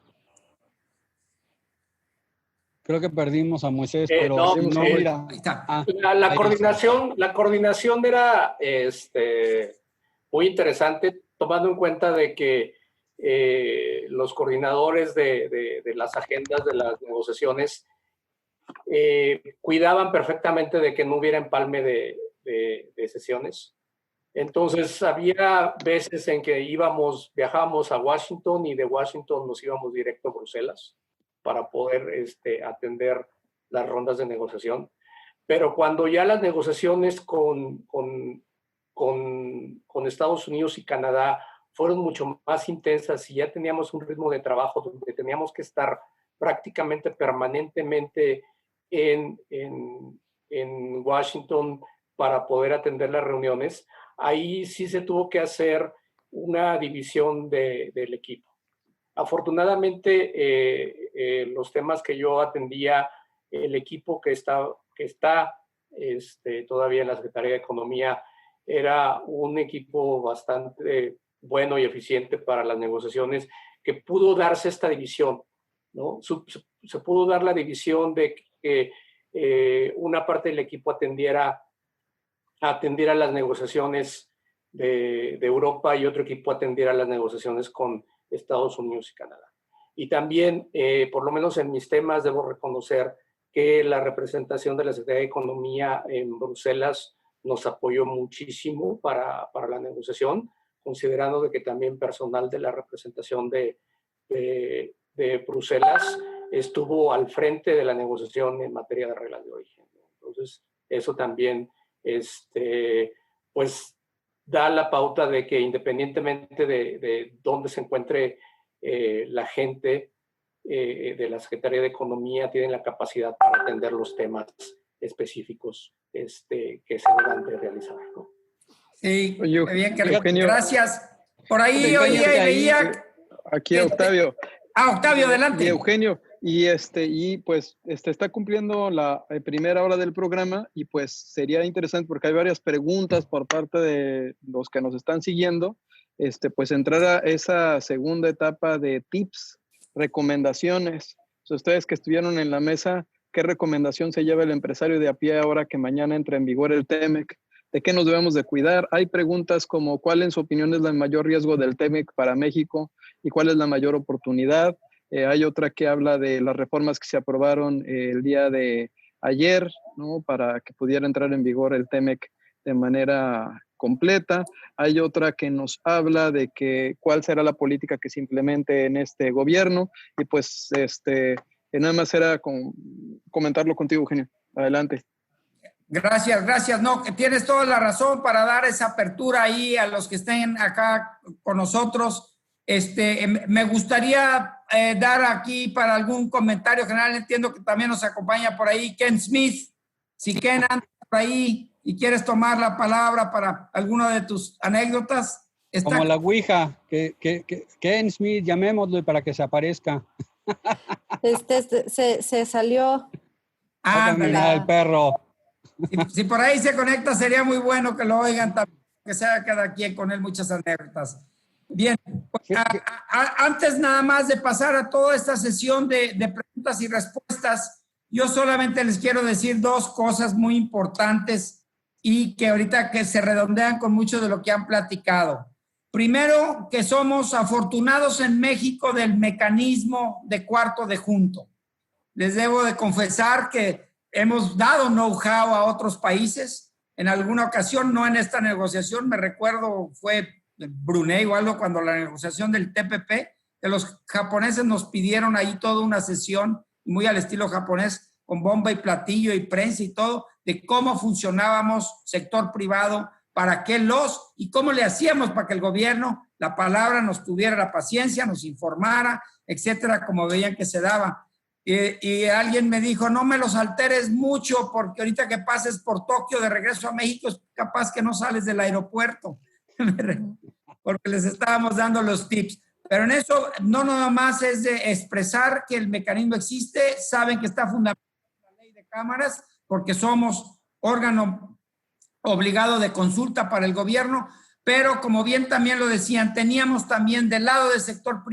Creo que perdimos a Moisés, pero no, mira. La coordinación era muy interesante, tomando en cuenta de que los coordinadores de las agendas de las negociaciones cuidaban perfectamente de que no hubiera empalme de sesiones. Entonces, había veces en que viajábamos a Washington y de Washington nos íbamos directo a Bruselas para poder atender las rondas de negociación. Pero cuando ya las negociaciones con Estados Unidos y Canadá fueron mucho más intensas y ya teníamos un ritmo de trabajo donde teníamos que estar prácticamente permanentemente en Washington para poder atender las reuniones, ahí sí se tuvo que hacer una división del equipo. Afortunadamente, los temas que yo atendía, el equipo que está todavía en la Secretaría de Economía, era un equipo bastante bueno y eficiente para las negociaciones, que pudo darse esta división, ¿no? Se pudo dar la división de que una parte del equipo atendiera las negociaciones de Europa y otro equipo atendiera las negociaciones con Estados Unidos y Canadá. Y también, por lo menos en mis temas, debo reconocer que la representación de la Secretaría de Economía en Bruselas nos apoyó muchísimo para la negociación, considerando de que también personal de la representación de Bruselas estuvo al frente de la negociación en materia de reglas de origen. Entonces, eso también pues da la pauta de que independientemente de dónde se encuentre la gente de la Secretaría de Economía, tienen la capacidad para atender los temas específicos que se deban de realizar, ¿no? Sí, bien, gracias. Por ahí oía y veía. Aquí Octavio. Octavio, adelante. Y Eugenio, y pues está cumpliendo la primera hora del programa y pues sería interesante porque hay varias preguntas por parte de los que nos están siguiendo, pues entrar a esa segunda etapa de tips, recomendaciones. O sea, ustedes que estuvieron en la mesa, ¿qué recomendación se lleva el empresario de a pie ahora que mañana entra en vigor el TEMEC? ¿De qué nos debemos de cuidar? Hay preguntas como ¿cuál en su opinión es el mayor riesgo del TEMEC para México y cuál es la mayor oportunidad? Hay otra que habla de las reformas que se aprobaron el día de ayer, ¿no? Para que pudiera entrar en vigor el TEMEC de manera completa. Hay otra que nos habla de que cuál será la política que se implemente en este gobierno y pues nada más era comentarlo contigo, Eugenio. Adelante. Gracias. No, tienes toda la razón para dar esa apertura ahí a los que estén acá con nosotros. Me gustaría dar aquí para algún comentario general. Entiendo que también nos acompaña por ahí Ken Smith. Si Ken anda por ahí y quieres tomar la palabra para alguna de tus anécdotas. Como la Ouija, que Ken Smith, llamémoslo para que se aparezca. Se salió. El perro. Si por ahí se conecta, sería muy bueno que lo oigan también, que sea cada quien con él muchas anécdotas. Bien, pues, antes nada más de pasar a toda esta sesión de preguntas y respuestas, yo solamente les quiero decir dos cosas muy importantes y que ahorita que se redondean con mucho de lo que han platicado. Primero, que somos afortunados en México del mecanismo de cuarto de junto. Les debo de confesar que hemos dado know-how a otros países. En alguna ocasión, no en esta negociación, me recuerdo, fue Brunei o algo, cuando la negociación del TPP, que los japoneses nos pidieron ahí toda una sesión, muy al estilo japonés, con bomba y platillo y prensa y todo, de cómo funcionábamos sector privado, para qué y cómo le hacíamos para que el gobierno, la palabra, nos tuviera la paciencia, nos informara, etcétera, como veían que se daba. Y alguien me dijo, no me los alteres mucho, porque ahorita que pases por Tokio de regreso a México, es capaz que no sales del aeropuerto, porque les estábamos dando los tips. Pero en eso no nada más es de expresar que el mecanismo existe, saben que está fundamentado en la ley de cámaras, porque somos órgano obligado de consulta para el gobierno, pero como bien también lo decían, teníamos también del lado del sector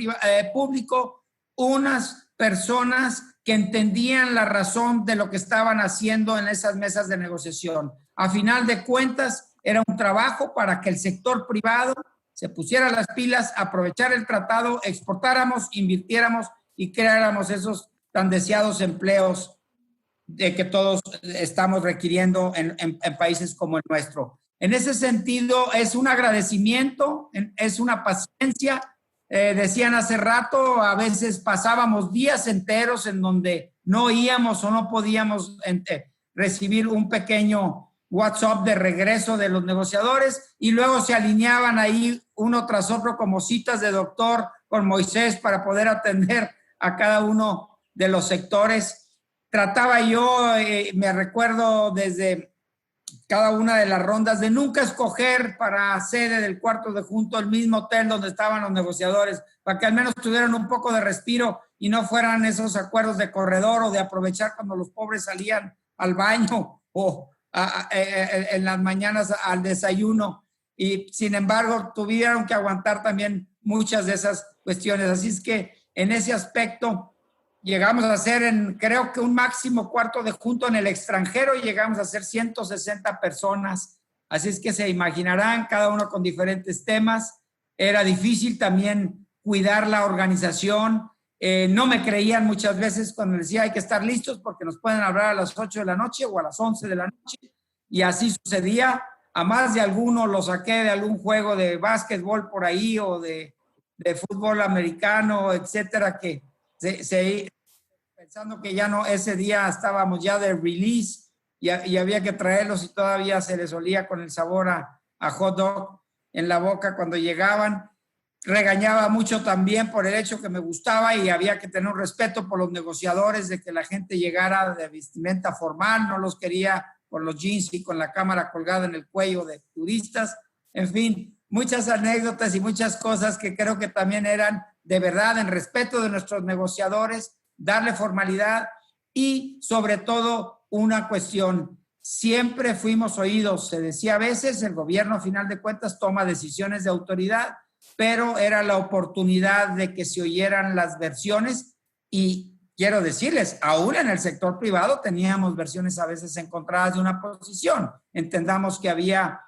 público unas personas que entendían la razón de lo que estaban haciendo en esas mesas de negociación. A final de cuentas, era un trabajo para que el sector privado se pusiera las pilas, aprovechar el tratado, exportáramos, invirtiéramos y creáramos esos tan deseados empleos de que todos estamos requiriendo en países como el nuestro. En ese sentido, es un agradecimiento, es una paciencia. Decían hace rato, a veces pasábamos días enteros en donde no oíamos o no podíamos recibir un pequeño WhatsApp de regreso de los negociadores y luego se alineaban ahí uno tras otro como citas de doctor con Moisés para poder atender a cada uno de los sectores. Trataba yo, me recuerdo desde cada una de las rondas, de nunca escoger para sede del cuarto de junto el mismo hotel donde estaban los negociadores, para que al menos tuvieran un poco de respiro y no fueran esos acuerdos de corredor o de aprovechar cuando los pobres salían al baño o en las mañanas al desayuno. Y sin embargo, tuvieron que aguantar también muchas de esas cuestiones. Así es que en ese aspecto llegamos a hacer creo que un máximo cuarto de junto en el extranjero y llegamos a ser 160 personas. Así es que se imaginarán, cada uno con diferentes temas. Era difícil también cuidar la organización. No me creían muchas veces cuando decía hay que estar listos porque nos pueden hablar a las 8 de la noche o a las 11 de la noche. Y así sucedía. A más de alguno lo saqué de algún juego de básquetbol por ahí o de fútbol americano, etcétera, que pensando que ya no, ese día estábamos ya de release y había que traerlos y todavía se les olía con el sabor a hot dog en la boca cuando llegaban. Regañaba mucho también por el hecho que me gustaba y había que tener un respeto por los negociadores de que la gente llegara de vestimenta formal, no los quería con los jeans y con la cámara colgada en el cuello de turistas. En fin, muchas anécdotas y muchas cosas que creo que también eran de verdad en respeto de nuestros negociadores, darle formalidad y sobre todo una cuestión, siempre fuimos oídos, se decía a veces, el gobierno a final de cuentas toma decisiones de autoridad, pero era la oportunidad de que se oyeran las versiones y quiero decirles, aún en el sector privado teníamos versiones a veces encontradas de una posición, entendamos que había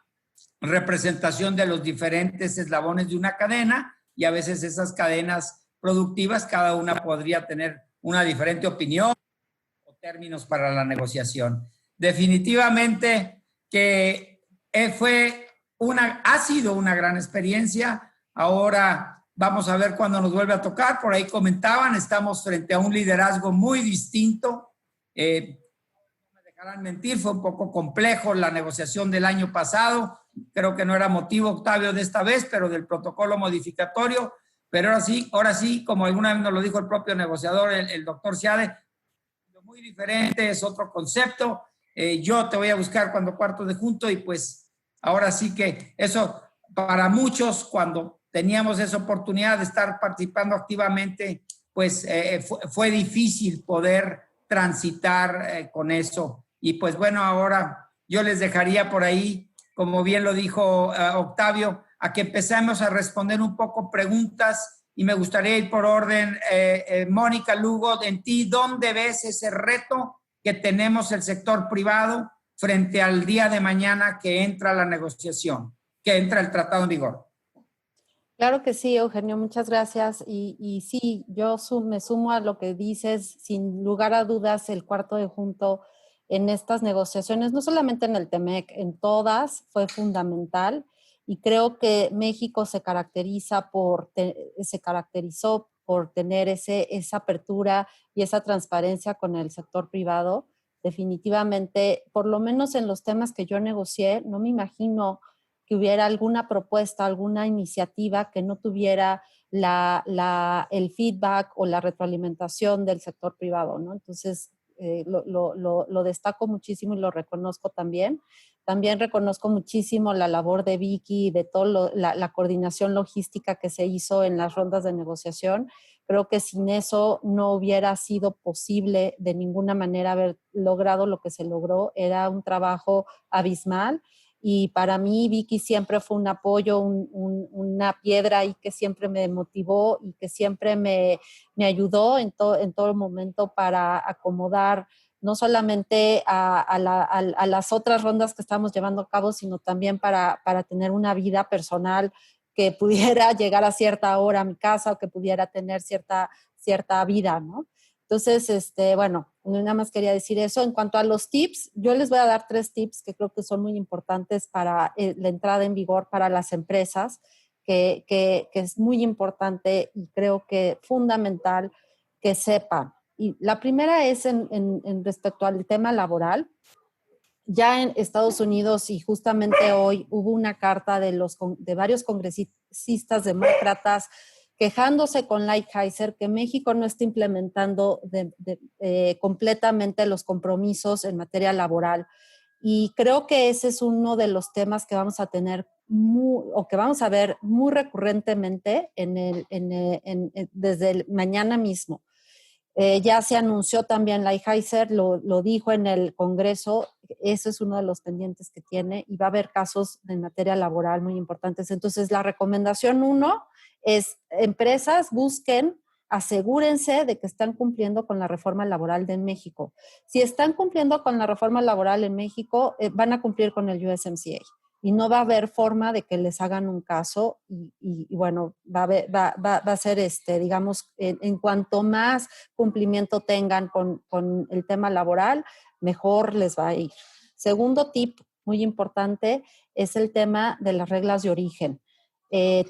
representación de los diferentes eslabones de una cadena y a veces esas cadenas productivas, cada una podría tener una diferente opinión o términos para la negociación. Definitivamente que ha sido una gran experiencia. Ahora vamos a ver cuándo nos vuelve a tocar. Por ahí comentaban, estamos frente a un liderazgo muy distinto. No me dejarán mentir, fue un poco complejo la negociación del año pasado. Creo que no era motivo, Octavio, de esta vez, pero del protocolo modificatorio. Pero ahora sí, como alguna vez nos lo dijo el propio negociador, el doctor Seade, muy diferente, es otro concepto. Yo te voy a buscar cuando cuarto de junto y pues ahora sí que eso para muchos cuando teníamos esa oportunidad de estar participando activamente, pues fue difícil poder transitar con eso. Y pues bueno, ahora yo les dejaría por ahí, como bien lo dijo Octavio, a que empecemos a responder un poco preguntas y me gustaría ir por orden. Mónica Lugo, en ti, ¿dónde ves ese reto que tenemos el sector privado frente al día de mañana que entra la negociación, que entra el tratado en vigor? Claro que sí, Eugenio, muchas gracias. Y sí, yo me sumo a lo que dices, sin lugar a dudas, el cuarto de junto en estas negociaciones, no solamente en el TEMEC, en todas, fue fundamental. Y creo que México se caracterizó por tener esa apertura y esa transparencia con el sector privado. Definitivamente, por lo menos en los temas que yo negocié, no me imagino que hubiera alguna propuesta, alguna iniciativa que no tuviera el feedback o la retroalimentación del sector privado, ¿no? Entonces, lo destaco muchísimo y lo reconozco también. También reconozco muchísimo la labor de Vicky, de toda la coordinación logística que se hizo en las rondas de negociación. Creo que sin eso no hubiera sido posible de ninguna manera haber logrado lo que se logró. Era un trabajo abismal. Y para mí Vicky siempre fue un apoyo, una piedra ahí que siempre me motivó y que siempre me ayudó en todo momento para acomodar no solamente a las otras rondas que estamos llevando a cabo, sino también para tener una vida personal que pudiera llegar a cierta hora a mi casa o que pudiera tener cierta vida, ¿no? Entonces, bueno, nada más quería decir eso. En cuanto a los tips, yo les voy a dar 3 tips que creo que son muy importantes para la entrada en vigor para las empresas, que es muy importante y creo que fundamental que sepan. Y la primera es en respecto al tema laboral. Ya en Estados Unidos y justamente hoy hubo una carta de varios congresistas demócratas quejándose con Lighthizer que México no está implementando completamente los compromisos en materia laboral. Y creo que ese es uno de los temas que vamos a tener o que vamos a ver muy recurrentemente desde mañana mismo. Ya se anunció también, Lighthizer lo dijo en el Congreso, eso es uno de los pendientes que tiene y va a haber casos en materia laboral muy importantes. Entonces, la recomendación 1 es empresas busquen, asegúrense de que están cumpliendo con la reforma laboral de México. Si están cumpliendo con la reforma laboral en México, van a cumplir con el USMCA. Y no va a haber forma de que les hagan un caso y bueno, va a ser, digamos, en cuanto más cumplimiento tengan con el tema laboral, mejor les va a ir. Segundo tip muy importante es el tema de las reglas de origen.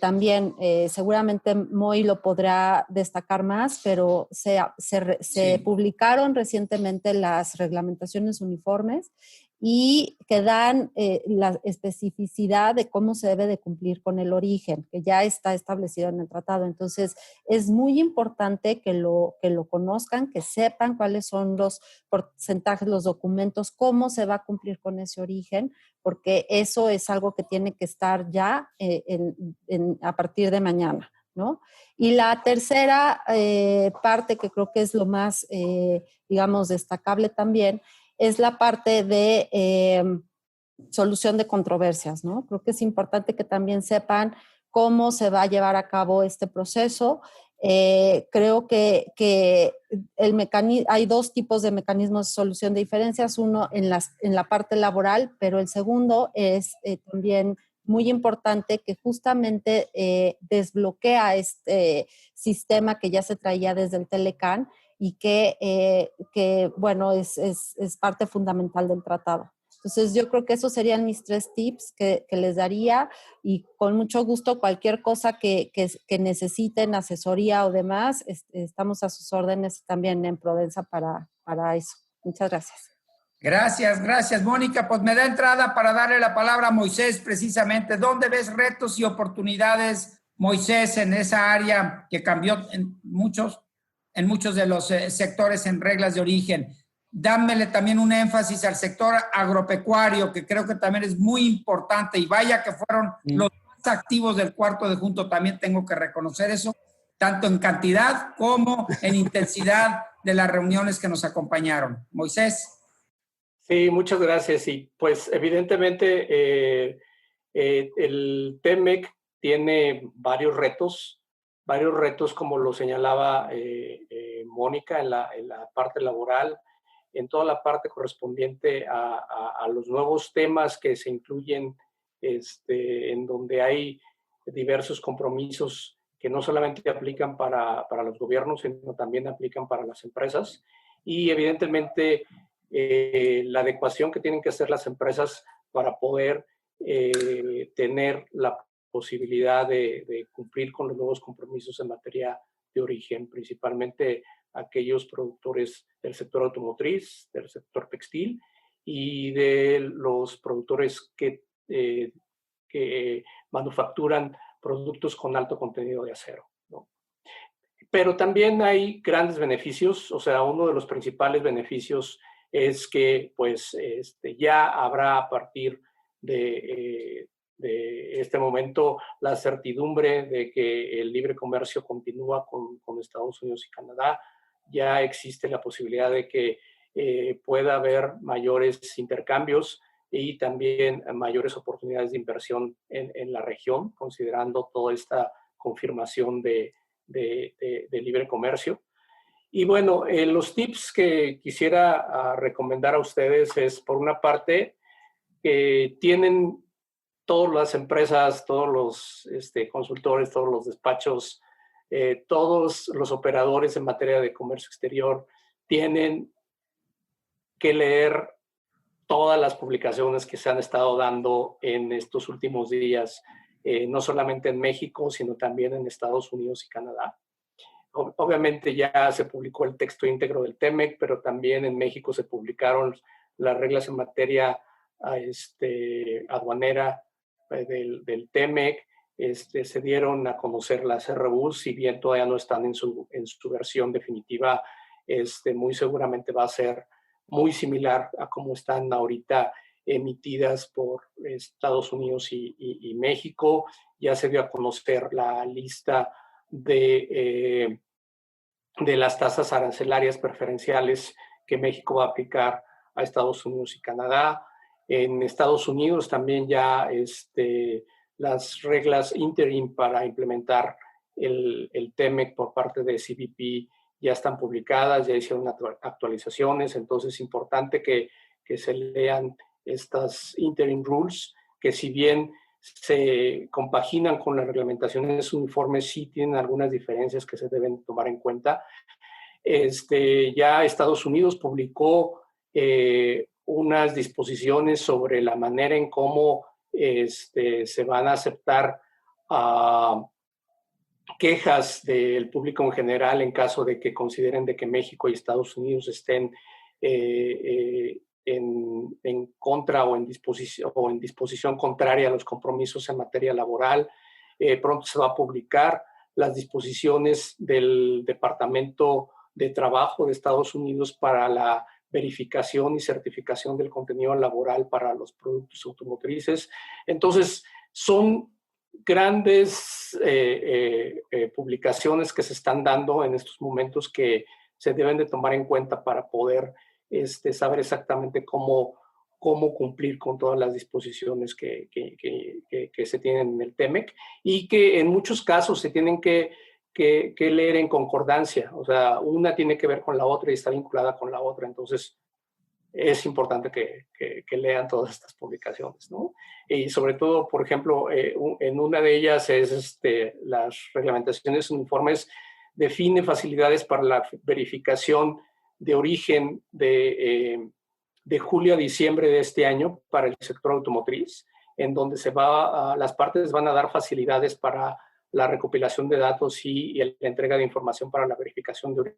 También seguramente Moy lo podrá destacar más, pero se publicaron recientemente las reglamentaciones uniformes y que dan la especificidad de cómo se debe de cumplir con el origen, que ya está establecido en el tratado. Entonces, es muy importante que lo conozcan, que sepan cuáles son los porcentajes, los documentos, cómo se va a cumplir con ese origen, porque eso es algo que tiene que estar ya a partir de mañana, ¿no? Y la tercera parte, que creo que es lo más, digamos, destacable también, es la parte de solución de controversias, ¿no? Creo que es importante que también sepan cómo se va a llevar a cabo este proceso. Creo que hay 2 tipos de mecanismos de solución de diferencias, uno en la parte laboral, pero el segundo es también muy importante que justamente desbloquea este sistema que ya se traía desde el Telecán y que bueno, es parte fundamental del tratado. Entonces, yo creo que esos serían mis 3 tips que les daría y con mucho gusto cualquier cosa que necesiten, asesoría o demás, estamos a sus órdenes también en Prodensa para eso. Muchas gracias. Gracias, Mónica. Pues me da entrada para darle la palabra a Moisés precisamente. ¿Dónde ves retos y oportunidades, Moisés, en esa área que cambió en muchos de los sectores en reglas de origen? Dámele también un énfasis al sector agropecuario, que creo que también es muy importante, y vaya que fueron los más activos del cuarto de junto, también tengo que reconocer eso, tanto en cantidad como en intensidad de las reuniones que nos acompañaron. Moisés. Sí, muchas gracias. Y pues evidentemente el TEMEC tiene varios retos como lo señalaba Mónica en la parte laboral, en toda la parte correspondiente a los nuevos temas que se incluyen, en donde hay diversos compromisos que no solamente aplican para los gobiernos, sino también aplican para las empresas. Y evidentemente la adecuación que tienen que hacer las empresas para poder tener la posibilidad de cumplir con los nuevos compromisos en materia de origen, principalmente aquellos productores del sector automotriz, del sector textil y de los productores que manufacturan productos con alto contenido de acero, ¿no? Pero también hay grandes beneficios, o sea, uno de los principales beneficios es que pues ya habrá a partir de este momento la certidumbre de que el libre comercio continúa con Estados Unidos y Canadá. Ya existe la posibilidad de que pueda haber mayores intercambios y también mayores oportunidades de inversión en la región, considerando toda esta confirmación de libre comercio. Y bueno, los tips que quisiera recomendar a ustedes es, por una parte, que tienen todas las empresas, todos los consultores, todos los despachos, todos los operadores en materia de comercio exterior tienen que leer todas las publicaciones que se han estado dando en estos últimos días, no solamente en México, sino también en Estados Unidos y Canadá. Obviamente ya se publicó el texto íntegro del TEMEC, pero también en México se publicaron las reglas en materia aduanera del TEMEC. Se dieron a conocer las RUs, si bien todavía no están en su versión definitiva, muy seguramente va a ser muy similar a cómo están ahorita emitidas por Estados Unidos y México. Ya se dio a conocer la lista de las tasas arancelarias preferenciales que México va a aplicar a Estados Unidos y Canadá. En Estados Unidos también ya las reglas interim para implementar el TEMEC por parte de CBP ya están publicadas, ya hicieron actualizaciones, entonces es importante que se lean estas interim rules, que si bien se compaginan con las reglamentaciones uniformes, sí tienen algunas diferencias que se deben tomar en cuenta. Ya Estados Unidos publicó unas disposiciones sobre la manera en cómo se van a aceptar quejas del público en general en caso de que consideren de que México y Estados Unidos estén en contra o en disposición contraria a los compromisos en materia laboral. Pronto se va a publicar las disposiciones del Departamento de Trabajo de Estados Unidos para la verificación y certificación del contenido laboral para los productos automotrices. Entonces, son grandes publicaciones que se están dando en estos momentos que se deben de tomar en cuenta para poder saber exactamente cómo cumplir con todas las disposiciones que se tienen en el TEMEC y que en muchos casos se tienen que leer en concordancia. O sea, una tiene que ver con la otra y está vinculada con la otra. Entonces, es importante que lean todas estas publicaciones, ¿no? Y sobre todo, por ejemplo, en una de ellas es las reglamentaciones uniformes define facilidades para la verificación de origen de julio a diciembre de este año para el sector automotriz, en donde las partes van a dar facilidades para la recopilación de datos y la entrega de información para la verificación de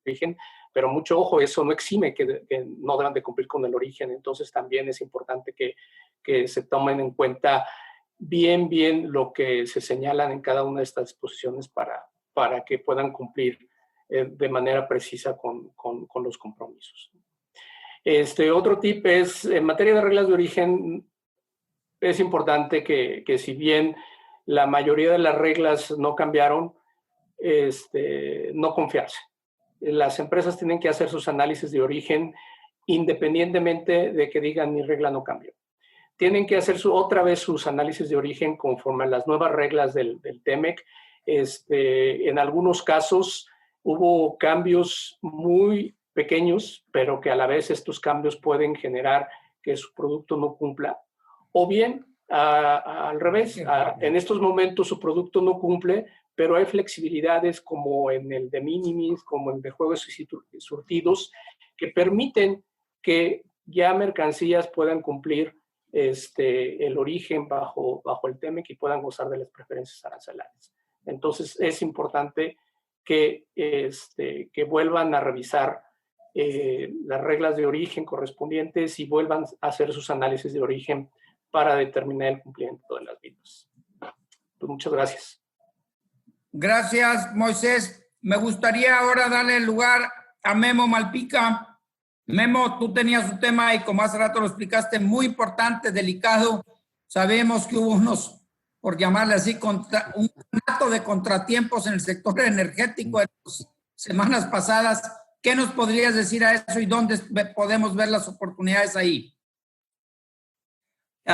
origen, pero mucho ojo, eso no exime que no deban de cumplir con el origen. Entonces también es importante que se tomen en cuenta bien lo que se señalan en cada una de estas disposiciones para que puedan cumplir de manera precisa con los compromisos. Otro tip es, en materia de reglas de origen, es importante que si bien la mayoría de las reglas no cambiaron, no confiarse. Las empresas tienen que hacer sus análisis de origen independientemente de que digan mi regla no cambió. Tienen que hacer otra vez sus análisis de origen conforme a las nuevas reglas del TEMEC. En algunos casos hubo cambios muy pequeños, pero que a la vez estos cambios pueden generar que su producto no cumpla. O bien al revés. En estos momentos su producto no cumple, pero hay flexibilidades como en el de minimis, como en el de juegos y surtidos, que permiten que ya mercancías puedan cumplir el origen bajo el TEMEC y puedan gozar de las preferencias arancelarias. Entonces es importante que vuelvan a revisar las reglas de origen correspondientes y vuelvan a hacer sus análisis de origen para determinar el cumplimiento de las mismas. Pues muchas gracias. Gracias, Moisés. Me gustaría ahora darle el lugar a Memo Malpica. Memo, tú tenías un tema y como hace rato lo explicaste, muy importante, delicado. Sabemos que hubo unos, por llamarle así, un acto de contratiempos en el sector energético en las semanas pasadas. ¿Qué nos podrías decir a eso y dónde podemos ver las oportunidades ahí?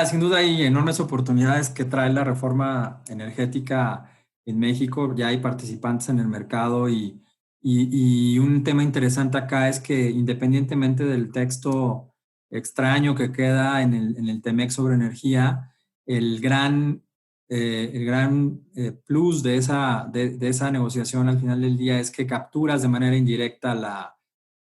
Sin duda hay enormes oportunidades que trae la reforma energética en México. Ya hay participantes en el mercado y un tema interesante acá es que independientemente del texto extraño que queda en el TEMEC sobre energía, el gran plus de esa negociación al final del día es que capturas de manera indirecta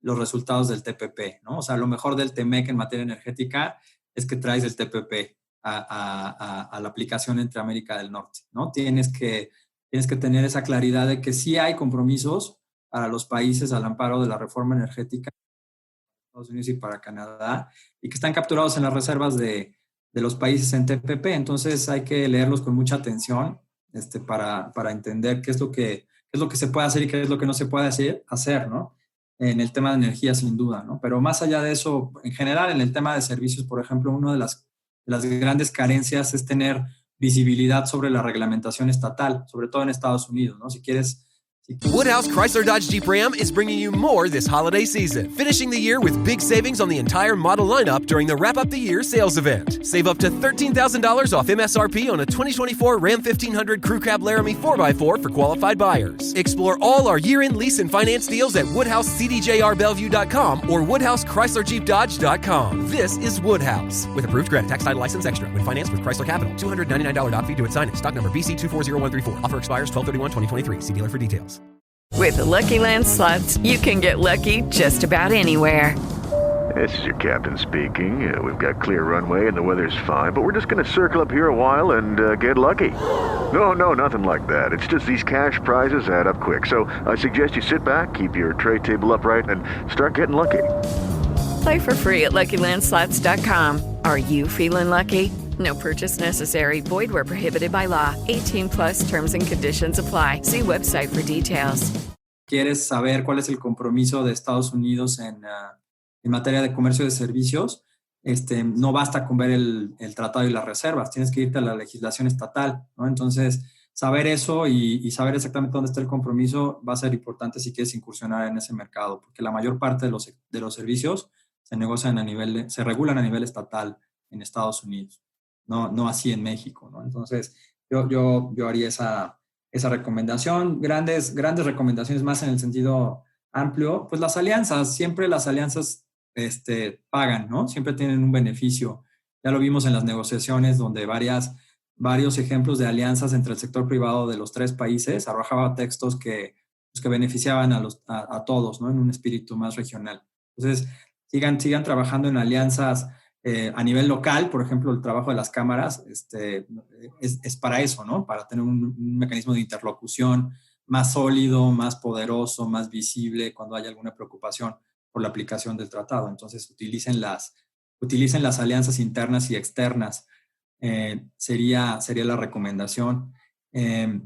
los resultados del TPP, ¿no? O sea, lo mejor del TEMEC en materia energética es que traes el TPP a la aplicación entre América del Norte, ¿no? Tienes que tener esa claridad de que sí hay compromisos para los países al amparo de la reforma energética de Estados Unidos y para Canadá, y que están capturados en las reservas de los países en TPP. Entonces hay que leerlos con mucha atención para entender qué es lo que se puede hacer y qué es lo que no se puede hacer, ¿no? En el tema de energía, sin duda, ¿no? Pero más allá de eso, en general, en el tema de servicios, por ejemplo, una de las grandes carencias es tener visibilidad sobre la reglamentación estatal, sobre todo en Estados Unidos, ¿no? Si quieres... Woodhouse Chrysler Dodge Jeep Ram is bringing you more this holiday season, finishing the year with big savings on the entire model lineup during the Wrap Up the Year sales event. Save up to $13,000 off MSRP on a 2024 Ram 1500 Crew Cab Laramie 4x4 for qualified buyers. Explore all our year-end lease and finance deals at WoodhouseCDJRBellevue.com or WoodhouseChryslerJeepDodge.com. This is Woodhouse. With approved credit, tax title license extra. When financed with Chrysler Capital, $299 doc fee to its signing. Stock number BC240134. Offer expires 12/31/2023. See dealer for details. With the Lucky Land Slots, you can get lucky just about anywhere. This is your captain speaking. We've got clear runway and the weather's fine, but we're just going to circle up here a while and get lucky. No, nothing like that. It's just these cash prizes add up quick. So I suggest you sit back, keep your tray table upright, and start getting lucky. Play for free at LuckyLandSlots.com. Are you feeling lucky? No purchase necessary. Void where prohibited by law. 18+ terms and conditions apply. See website for details. ¿Quieres saber cuál es el compromiso de Estados Unidos en materia de comercio de servicios? No basta con ver el tratado y las reservas. Tienes que irte a la legislación estatal, ¿no? Entonces, saber eso y saber exactamente dónde está el compromiso va a ser importante si quieres incursionar en ese mercado, porque la mayor parte de los servicios se regulan a nivel estatal en Estados Unidos. No así en México, ¿no? Entonces, yo haría esa recomendación. Grandes recomendaciones más en el sentido amplio. Pues las alianzas, siempre las alianzas pagan, ¿no? Siempre tienen un beneficio. Ya lo vimos en las negociaciones donde varios ejemplos de alianzas entre el sector privado de los tres países arrojaba textos que beneficiaban a todos, ¿no? En un espíritu más regional. Entonces, sigan trabajando en alianzas a nivel local. Por ejemplo, el trabajo de las cámaras es para eso, ¿no? Para tener un mecanismo de interlocución más sólido, más poderoso, más visible cuando haya alguna preocupación por la aplicación del tratado. Entonces, utilicen las alianzas internas y externas. Sería la recomendación.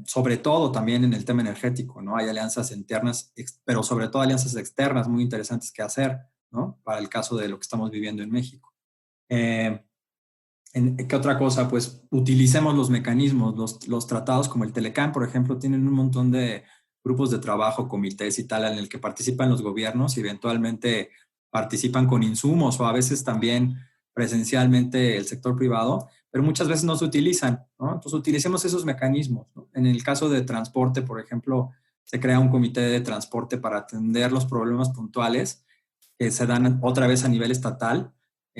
Sobre todo también en el tema energético, ¿no? Hay alianzas internas, pero sobre todo alianzas externas muy interesantes que hacer, ¿no? Para el caso de lo que estamos viviendo en México. ¿Qué otra cosa? Pues utilicemos los mecanismos, los tratados como el Telecán, por ejemplo, tienen un montón de grupos de trabajo, comités y tal, en el que participan los gobiernos y eventualmente participan con insumos o a veces también presencialmente el sector privado, pero muchas veces no se utilizan, ¿no? Entonces utilicemos esos mecanismos, ¿no? En el caso de transporte, por ejemplo, se crea un comité de transporte para atender los problemas puntuales que se dan otra vez a nivel estatal.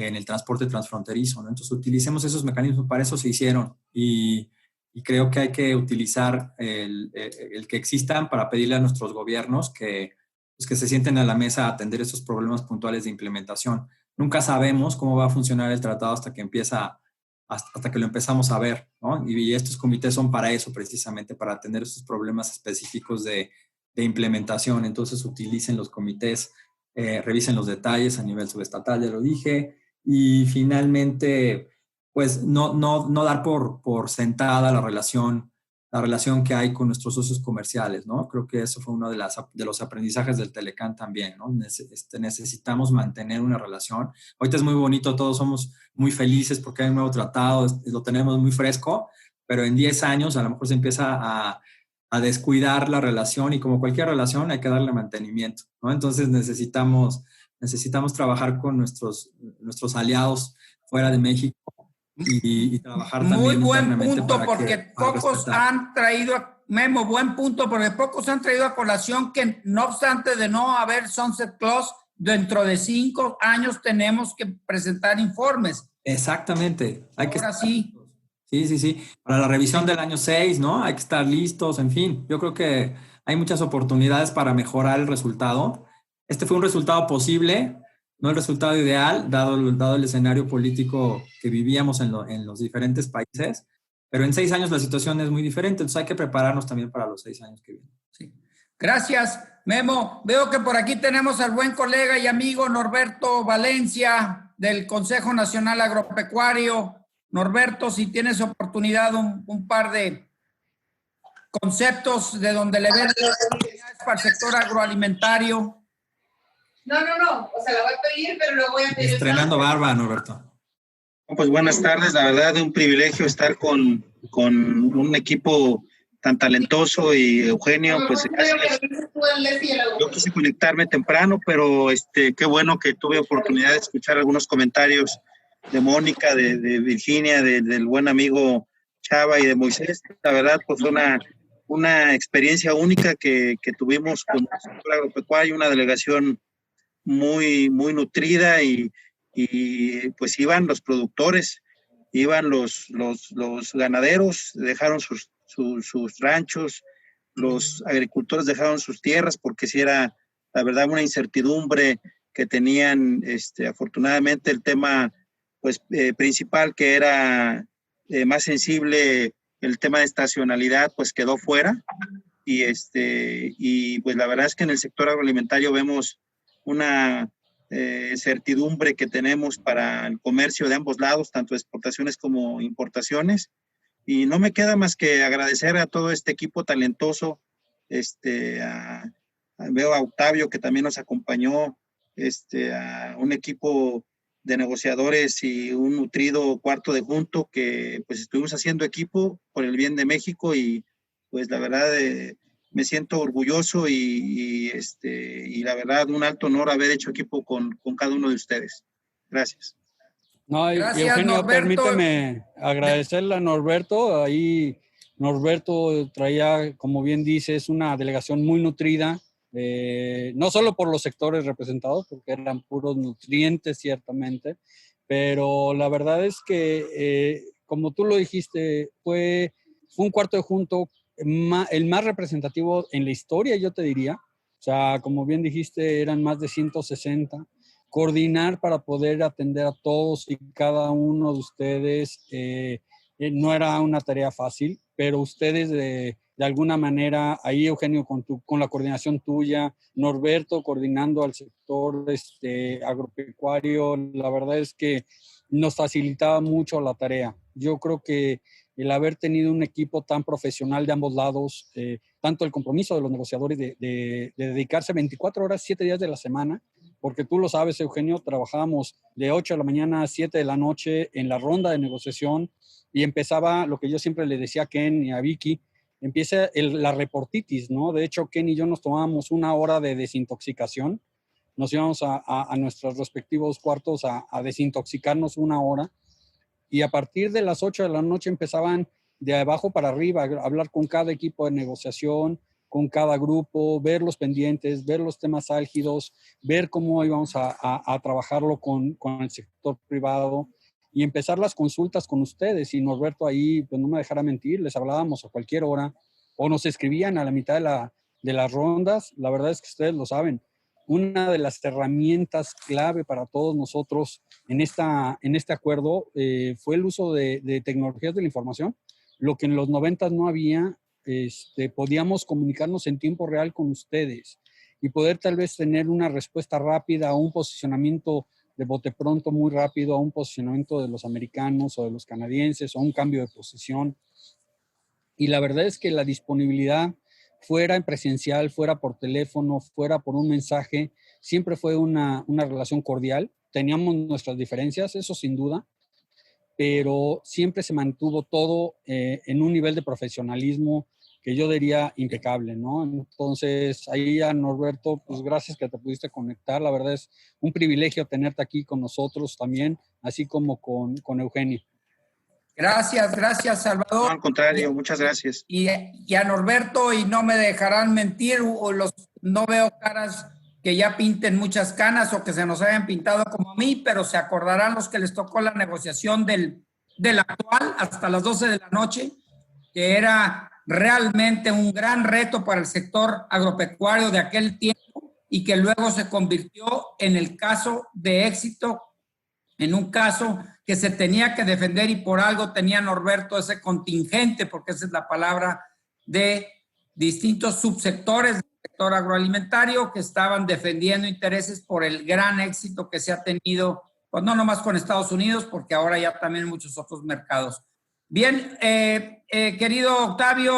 en el transporte transfronterizo, ¿no? Entonces, utilicemos esos mecanismos, para eso se hicieron, y creo que hay que utilizar el que existan para pedirle a nuestros gobiernos que se sienten a la mesa a atender esos problemas puntuales de implementación. Nunca sabemos cómo va a funcionar el tratado hasta que lo empezamos a ver, ¿no? Y estos comités son para eso, precisamente, para atender esos problemas específicos de implementación. Entonces, utilicen los comités, revisen los detalles a nivel subestatal, ya lo dije, y finalmente, pues no dar por sentada la relación que hay con nuestros socios comerciales, ¿no? Creo que eso fue uno de los aprendizajes del Telecán también, ¿no? Necesitamos mantener una relación. Ahorita es muy bonito, todos somos muy felices porque hay un nuevo tratado, lo tenemos muy fresco, pero en 10 años a lo mejor se empieza a descuidar la relación, y como cualquier relación hay que darle mantenimiento, ¿no? Entonces necesitamos trabajar con nuestros aliados fuera de México y trabajar también. Muy buen internamente punto, porque pocos han traído, Memo, buen punto, porque pocos han traído a colación que, no obstante de no haber sunset clause, dentro de 5 años tenemos que presentar informes. Exactamente. Ahora sí. Sí. Para la revisión del año 6, ¿no? Hay que estar listos, en fin. Yo creo que hay muchas oportunidades para mejorar el resultado. Este fue un resultado posible, no el resultado ideal, dado el escenario político que vivíamos en los diferentes países, pero en 6 años la situación es muy diferente, entonces hay que prepararnos también para los 6 años que vienen. Sí. Gracias, Memo. Veo que por aquí tenemos al buen colega y amigo Norberto Valencia del Consejo Nacional Agropecuario. Norberto, si tienes oportunidad, un par de conceptos de donde le ven oportunidades para el sector agroalimentario. No, o sea, la voy a pedir, pero lo voy a pedir. Estrenando barba, Norberto. Pues buenas tardes, la verdad es un privilegio estar con un equipo tan talentoso, y Eugenio, pues gracias. Yo quise conectarme temprano, pero qué bueno que tuve oportunidad de escuchar algunos comentarios de Mónica, de Virginia, del buen amigo Chava y de Moisés. La verdad, pues fue una experiencia única que tuvimos con el sector agropecuario, una delegación muy, muy nutrida, y pues iban los productores, iban los ganaderos, dejaron sus ranchos, los agricultores dejaron sus tierras, porque sí era, la verdad, una incertidumbre que tenían. Afortunadamente el tema pues principal, que era más sensible, el tema de estacionalidad, pues quedó fuera, y pues la verdad es que en el sector agroalimentario vemos una certidumbre que tenemos para el comercio de ambos lados, tanto exportaciones como importaciones, y no me queda más que agradecer a todo este equipo talentoso. Veo a Octavio, que también nos acompañó, a un equipo de negociadores y un nutrido cuarto de junto, que pues estuvimos haciendo equipo por el bien de México, y pues la verdad me siento orgulloso, y la verdad un alto honor haber hecho equipo con cada uno de ustedes. Gracias. No, Gracias, Eugenio, Norberto. permíteme agradecerle a Norberto. Ahí Norberto traía, como bien dices, una delegación muy nutrida, no solo por los sectores representados, porque eran puros nutrientes ciertamente, pero la verdad es que, como tú lo dijiste, fue un cuarto de junto el más representativo en la historia, yo te diría. O sea, como bien dijiste, eran más de 160. Coordinar para poder atender a todos y cada uno de ustedes no era una tarea fácil, pero ustedes de alguna manera, ahí Eugenio con la coordinación tuya, Norberto coordinando al sector agropecuario, la verdad es que nos facilitaba mucho la tarea. Yo creo que el haber tenido un equipo tan profesional de ambos lados, tanto el compromiso de los negociadores de dedicarse 24 horas, 7 días de la semana, porque tú lo sabes, Eugenio, trabajábamos de 8 de la mañana a 7 de la noche en la ronda de negociación, y empezaba lo que yo siempre le decía a Ken y a Vicky, empieza la reportitis, ¿no? De hecho, Ken y yo nos tomábamos 1 hora de desintoxicación, nos íbamos a nuestros respectivos cuartos a desintoxicarnos 1 hora, y a partir de las 8 de la noche empezaban de abajo para arriba a hablar con cada equipo de negociación, con cada grupo, ver los pendientes, ver los temas álgidos, ver cómo íbamos a trabajarlo con el sector privado y empezar las consultas con ustedes. Y Norberto ahí, pues no me dejara mentir, les hablábamos a cualquier hora o nos escribían a la mitad de las rondas. La verdad es que ustedes lo saben. Una de las herramientas clave para todos nosotros en este acuerdo fue el uso de tecnologías de la información, lo que en los 90 no había. Podíamos comunicarnos en tiempo real con ustedes y poder tal vez tener una respuesta rápida a un posicionamiento de bote pronto muy rápido, a un posicionamiento de los americanos o de los canadienses o un cambio de posición. Y la verdad es que la disponibilidad, fuera en presencial, fuera por teléfono, fuera por un mensaje, siempre fue una relación cordial. Teníamos nuestras diferencias, eso sin duda, pero siempre se mantuvo todo en un nivel de profesionalismo que yo diría impecable, ¿no? Entonces, ahí a Norberto, pues gracias que te pudiste conectar. La verdad es un privilegio tenerte aquí con nosotros también, así como con Eugenio. Gracias, Salvador. No, al contrario, muchas gracias. Y a Norberto, y no me dejarán mentir, no veo caras que ya pinten muchas canas o que se nos hayan pintado como a mí, pero se acordarán los que les tocó la negociación del actual hasta las 12 de la noche, que era realmente un gran reto para el sector agropecuario de aquel tiempo y que luego se convirtió en el caso de éxito, en un caso que se tenía que defender y por algo tenía Norberto ese contingente, porque esa es la palabra, de distintos subsectores del sector agroalimentario que estaban defendiendo intereses por el gran éxito que se ha tenido, pues no nomás con Estados Unidos, porque ahora ya también en muchos otros mercados. Bien, querido Octavio,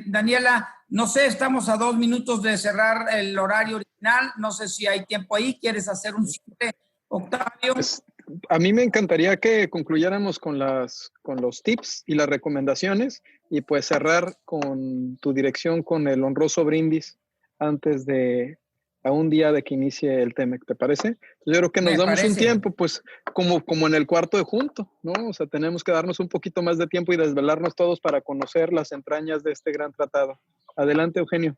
Daniela, no sé, estamos a 2 minutos de cerrar el horario original, no sé si hay tiempo ahí, ¿quieres hacer un cierre, Octavio? Pues, a mí me encantaría que concluyéramos con los tips y las recomendaciones y pues cerrar con tu dirección con el honroso brindis antes de a un día de que inicie el TEMEC, ¿te parece? Yo creo que nos damos un tiempo, pues como en el cuarto de junto, ¿no? O sea, tenemos que darnos un poquito más de tiempo y desvelarnos todos para conocer las entrañas de este gran tratado. Adelante, Eugenio.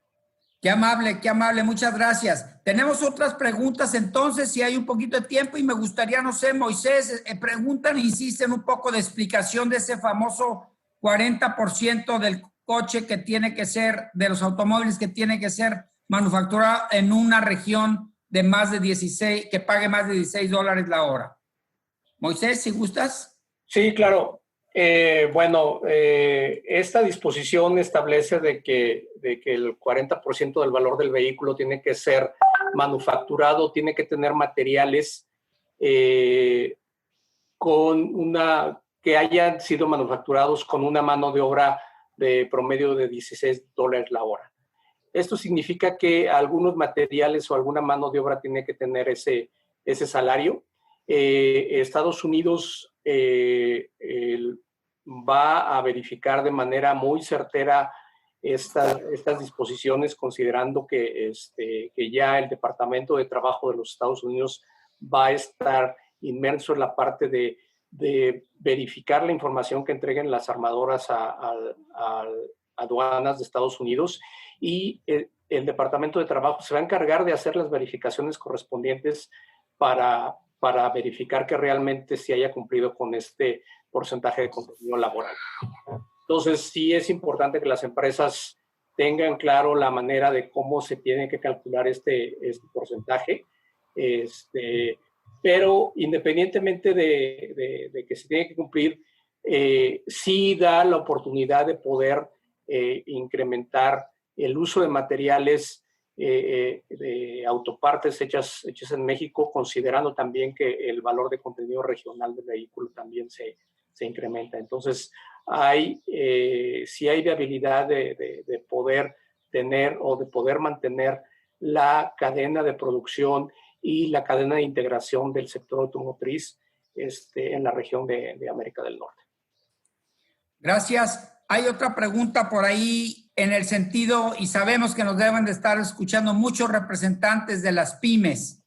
Qué amable, muchas gracias. Tenemos otras preguntas entonces, si hay un poquito de tiempo, y me gustaría, no sé, Moisés, preguntan e insisten un poco de explicación de ese famoso 40% del coche que tiene que ser, de los automóviles que tiene que ser manufacturado en una región de más de 16, que pague más de $16 la hora. Moisés, si gustas. Sí, claro. Esta disposición establece de que el 40% del valor del vehículo tiene que ser manufacturado, tiene que tener materiales que hayan sido manufacturados con una mano de obra de promedio de $16 la hora. Esto significa que algunos materiales o alguna mano de obra tiene que tener ese salario. Estados Unidos va a verificar de manera muy certera estas disposiciones, considerando que ya el Departamento de Trabajo de los Estados Unidos va a estar inmerso en la parte de verificar la información que entreguen las armadoras a aduanas de Estados Unidos, y el Departamento de Trabajo se va a encargar de hacer las verificaciones correspondientes para verificar que realmente se haya cumplido con este porcentaje de contenido laboral. Entonces, sí es importante que las empresas tengan claro la manera de cómo se tiene que calcular este porcentaje, pero independientemente de que se tiene que cumplir, sí da la oportunidad de poder incrementar el uso de materiales de autopartes hechas en México, considerando también que el valor de contenido regional del vehículo también se incrementa. Entonces, sí hay viabilidad de poder tener o de poder mantener la cadena de producción y la cadena de integración del sector automotriz en la región de América del Norte. Gracias. Hay otra pregunta por ahí en el sentido, y sabemos que nos deben de estar escuchando muchos representantes de las pymes.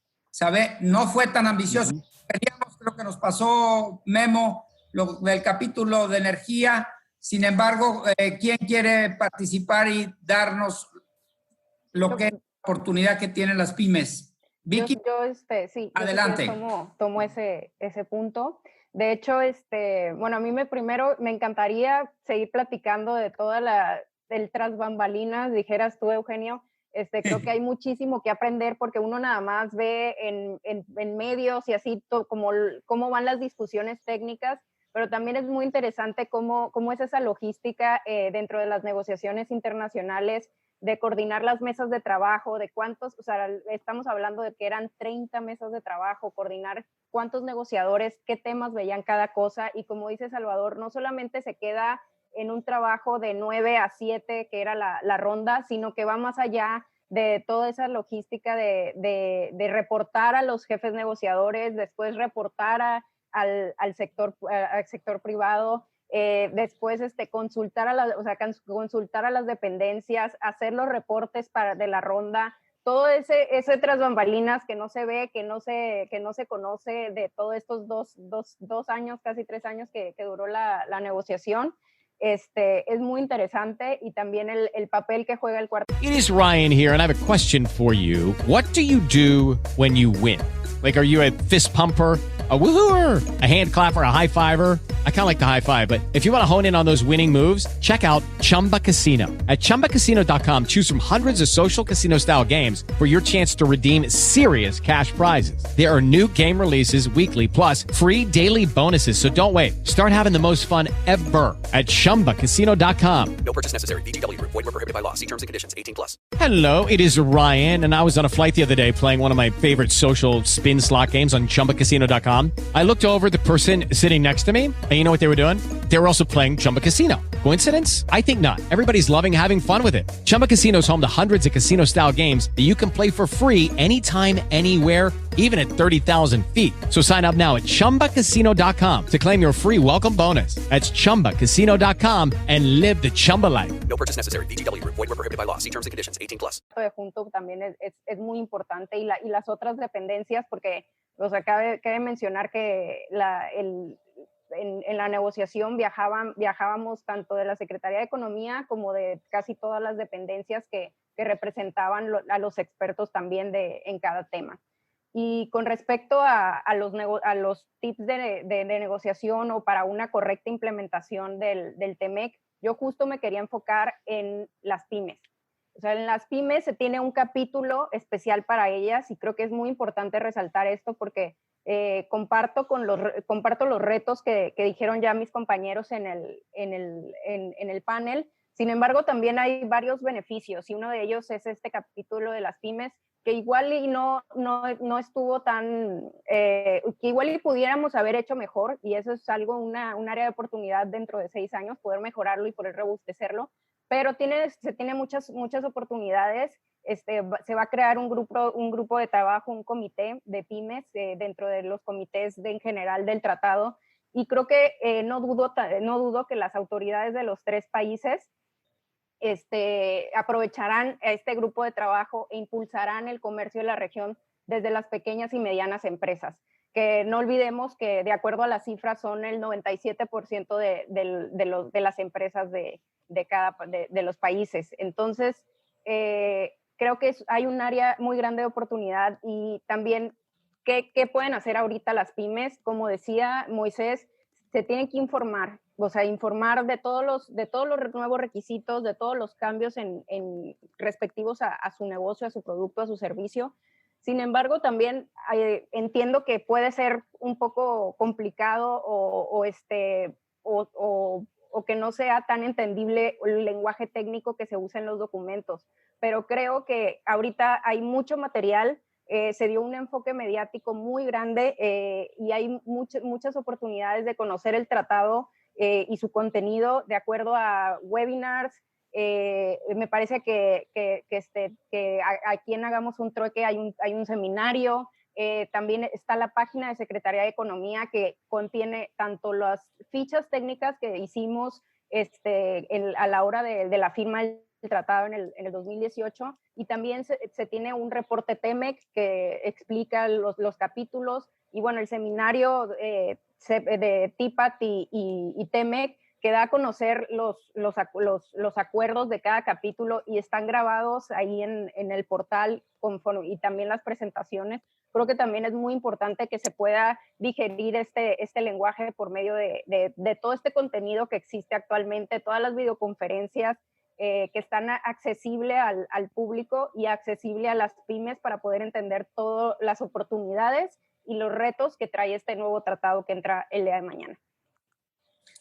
No fue tan ambicioso. Queríamos, creo que nos pasó Memo, lo del capítulo de energía. Sin embargo, ¿quién quiere participar y darnos lo que es la oportunidad que tienen las pymes. Vicky, Sí, adelante. Yo tomo ese punto. De hecho, bueno, a mí primero me encantaría seguir platicando de el tras bambalinas, dijeras tú, Eugenio. Creo que hay muchísimo que aprender porque uno nada más ve en medios y así cómo van las discusiones técnicas, pero también es muy interesante cómo es esa logística dentro de las negociaciones internacionales, de coordinar las mesas de trabajo, de cuántos, o sea, estamos hablando de que eran 30 mesas de trabajo, coordinar cuántos negociadores, qué temas veían cada cosa, y como dice Salvador, no solamente se queda en un trabajo de 9 a 7, que era la ronda, sino que va más allá de toda esa logística de reportar a los jefes negociadores, después reportar al sector privado, después consultar a las dependencias, hacer los reportes de la ronda, todo ese tras bambalinas que no se ve, que no se conoce de todos estos dos años, casi 3 años que duró la negociación. Es muy interesante, y también el papel que juega el cuarto. It is Ryan here, and I have a question for you. What do you do when you win? Like, are you a fist pumper, a woohooer, a hand clapper, a high fiver? I kind of like the high five, but if you want to hone in on those winning moves, check out Chumba Casino. At ChumbaCasino.com, choose from hundreds of social casino-style games for your chance to redeem serious cash prizes. There are new game releases weekly, plus free daily bonuses, so don't wait. Start having the most fun ever at ChumbaCasino.com. No purchase necessary. VGW Group. Void where prohibited by law. See terms and conditions. 18+. Hello, it is Ryan, and I was on a flight the other day playing one of my favorite social spin slot games on ChumbaCasino.com. I looked over at the person sitting next to me, and you know what they were doing? They were also playing Chumba Casino. Coincidence? I think not. Everybody's loving having fun with it. Chumba Casino is home to hundreds of casino-style games that you can play for free anytime, anywhere, even at 30,000 feet. So sign up now at ChumbaCasino.com to claim your free welcome bonus. That's ChumbaCasino.com and live the Chumba life. No purchase necessary. VGW Group. Void where prohibited by law. See terms and conditions. 18+. De junto también es muy importante, y las otras dependencias, porque cabe mencionar que en la negociación viajábamos tanto de la Secretaría de Economía como de casi todas las dependencias que representaban a los expertos también en cada tema. Y con respecto a los tips de negociación o para una correcta implementación del TEMEC, yo justo me quería enfocar en las pymes. O sea, en las pymes se tiene un capítulo especial para ellas, y creo que es muy importante resaltar esto porque comparto los retos que dijeron ya mis compañeros en el panel. Sin embargo, también hay varios beneficios, y uno de ellos es este capítulo de las pymes, que igual y no estuvo tan, que igual y pudiéramos haber hecho mejor, y eso es algo, un área de oportunidad dentro de 6 años, poder mejorarlo y poder robustecerlo, pero se tiene muchas oportunidades. Se va a crear un grupo de trabajo, un comité de pymes dentro de los comités en general del tratado, y creo que no dudo que las autoridades de los 3 países aprovecharán este grupo de trabajo e impulsarán el comercio de la región desde las pequeñas y medianas empresas, que no olvidemos que de acuerdo a las cifras son el 97% de las empresas de los países. Entonces, creo que hay un área muy grande de oportunidad. Y también, ¿qué pueden hacer ahorita las pymes? Como decía Moisés, se tienen que informar, o sea, informar de todos los nuevos requisitos, de todos los cambios respectivos a su negocio, a su producto, a su servicio. Sin embargo, también entiendo que puede ser un poco complicado o que no sea tan entendible el lenguaje técnico que se usa en los documentos. Pero creo que ahorita hay mucho material, se dio un enfoque mediático muy grande, y hay muchas oportunidades de conocer el tratado y su contenido de acuerdo a webinars. Me parece que aquí en Hagamos un Trueque hay un seminario. También está la página de Secretaría de Economía, que contiene tanto las fichas técnicas que hicimos a la hora de la firma del tratado en el 2018, y también se tiene un reporte TEMEC que explica los capítulos, y bueno, el seminario de TIPAT y TEMEC que da a conocer los acuerdos de cada capítulo y están grabados ahí en el portal y también las presentaciones. Creo que también es muy importante que se pueda digerir este lenguaje por medio de todo este contenido que existe actualmente, todas las videoconferencias que están accesibles al público y accesible a las pymes para poder entender todas las oportunidades y los retos que trae este nuevo tratado que entra el día de mañana.